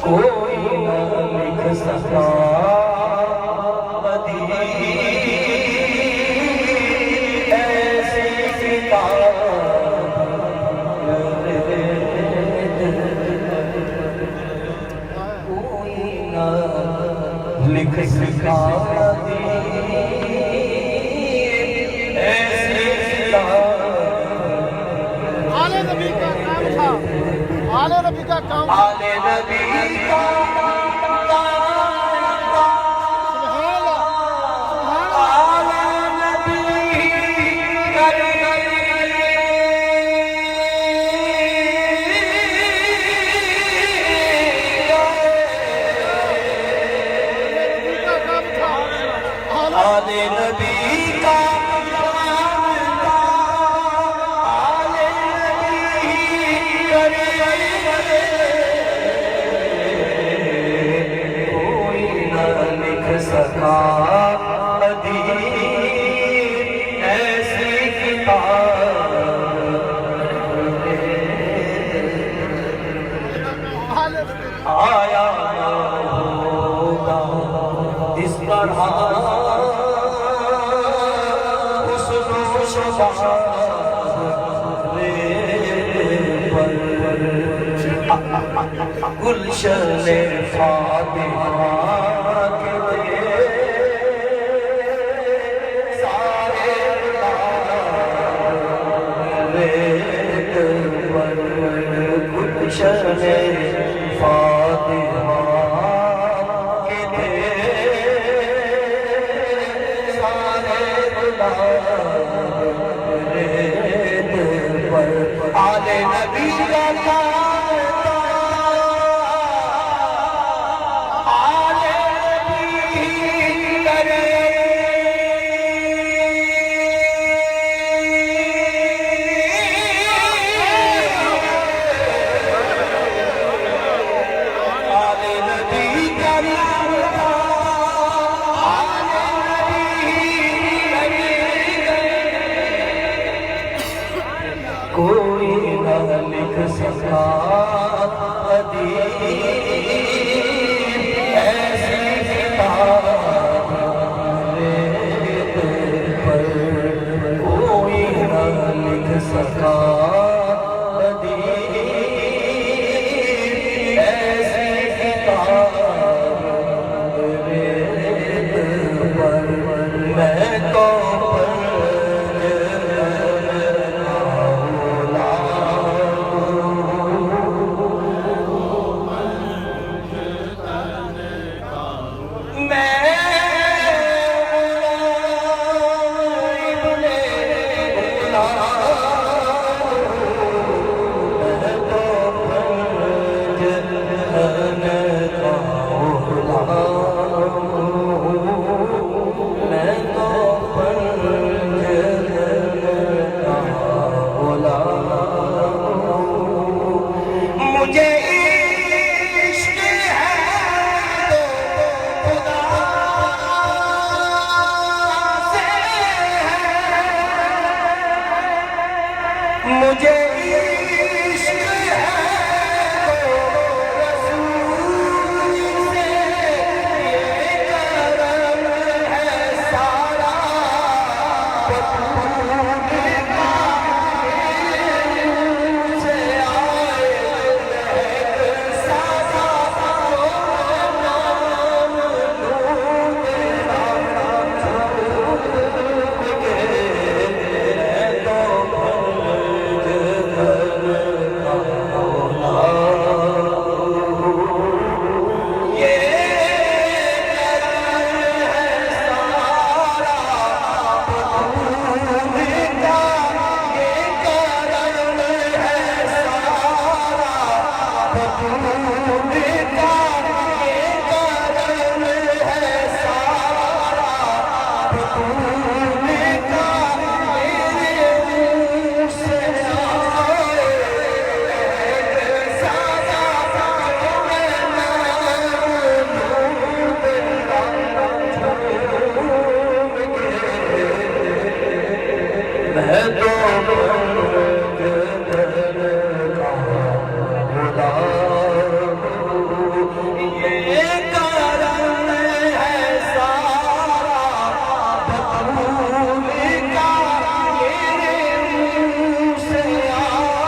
कोई न लिख सका ऐसी किताब, कोई न लिख सका ऐसी किताब। आले नबी का काम था, आले नबी का काम, आले नबी का आले नबी का आले नबी सका अदीब ऐसी किताब आया होगा इस तरह गुलशन फातिमा के सारे गुलशन फातिमा के सारे आले नबी का कोई न लिख सका अदीब ऐसी किताब पर कोई न लिख सका अदीब ऐसी किताब पर मैं तो मुझे इश्क है तो रसूल से ये करम है सारा बतूल का से आए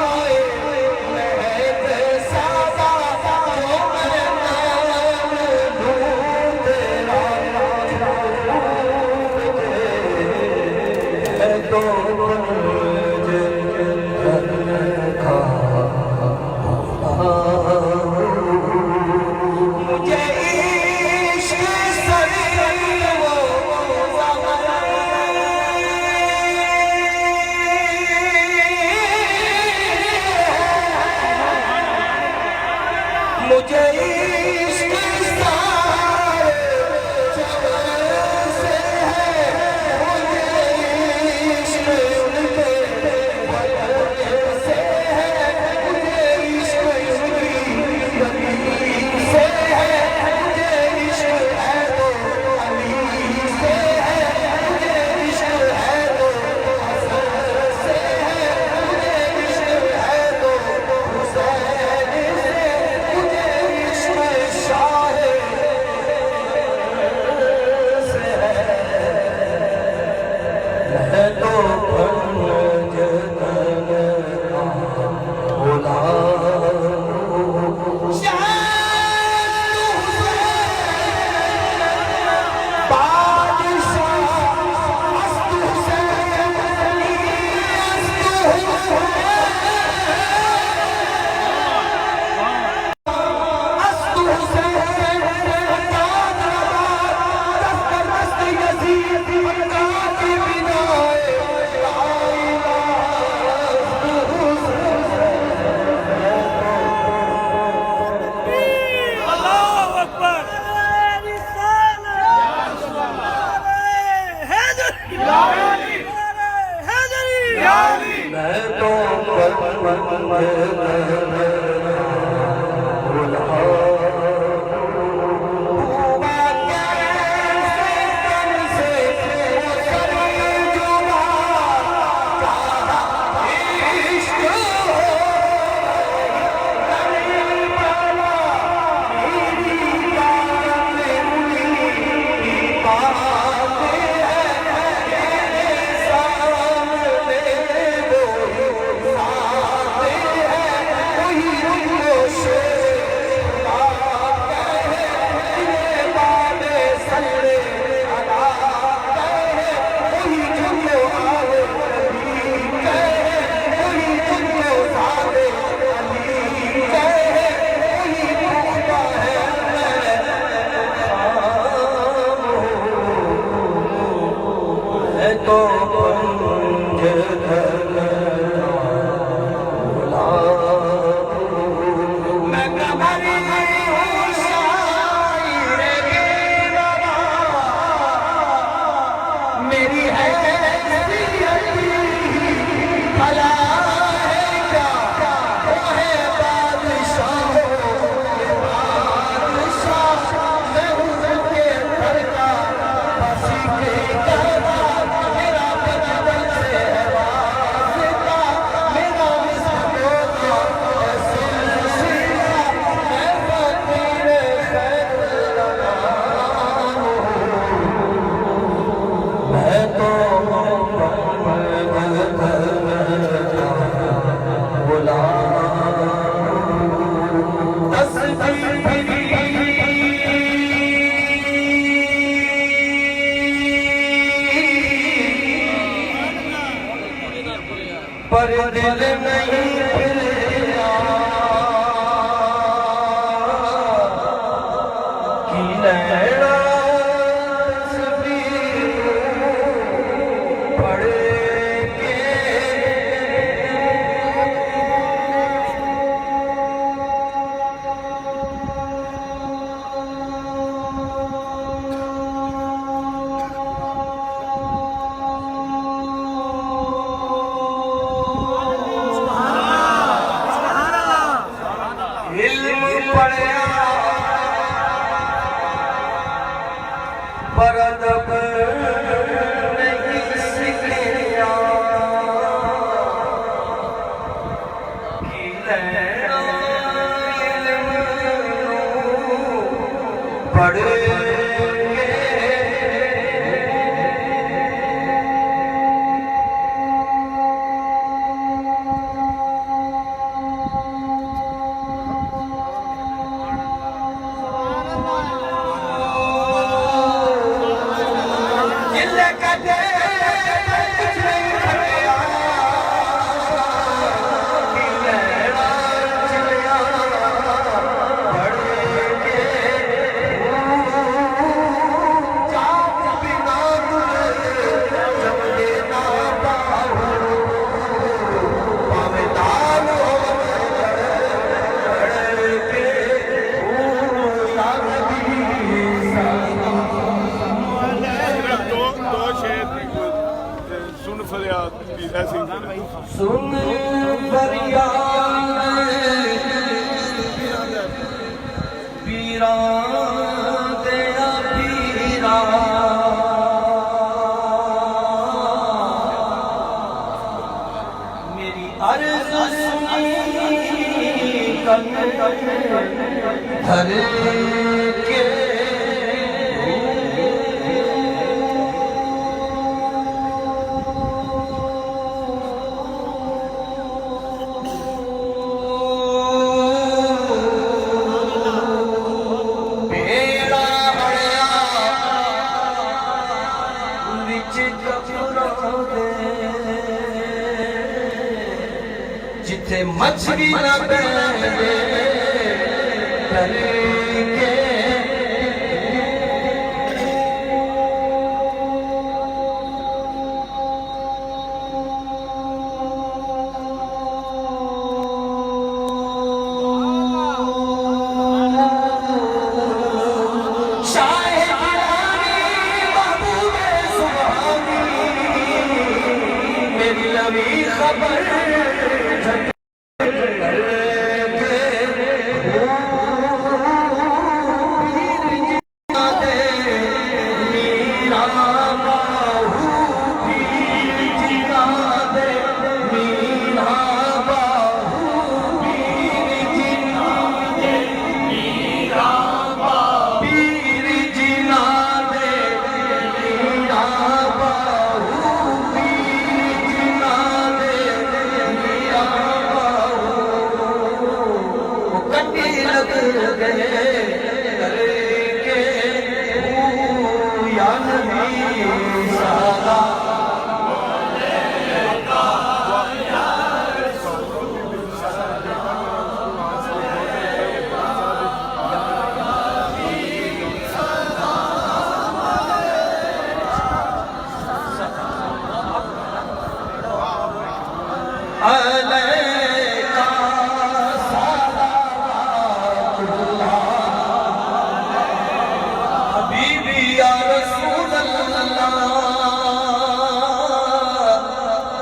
सादा नाम मुझे इश्क सारे से है, मुझे इश्क उनके वजह से है, मुझे इश्क उनकी गली से है, मुझे इश्क है तो अली मैं तो पर दिल नहीं फिरा कि नैना तस्वीर पढ़ के पढ़या पर अदब नहीं सीखया कि नैना पढ़ सुन पीरा तेरा पीरा मेरी अर्ज़ धर के जिथे मछली न बैठे शाह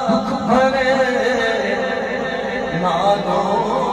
दुख भरे नादों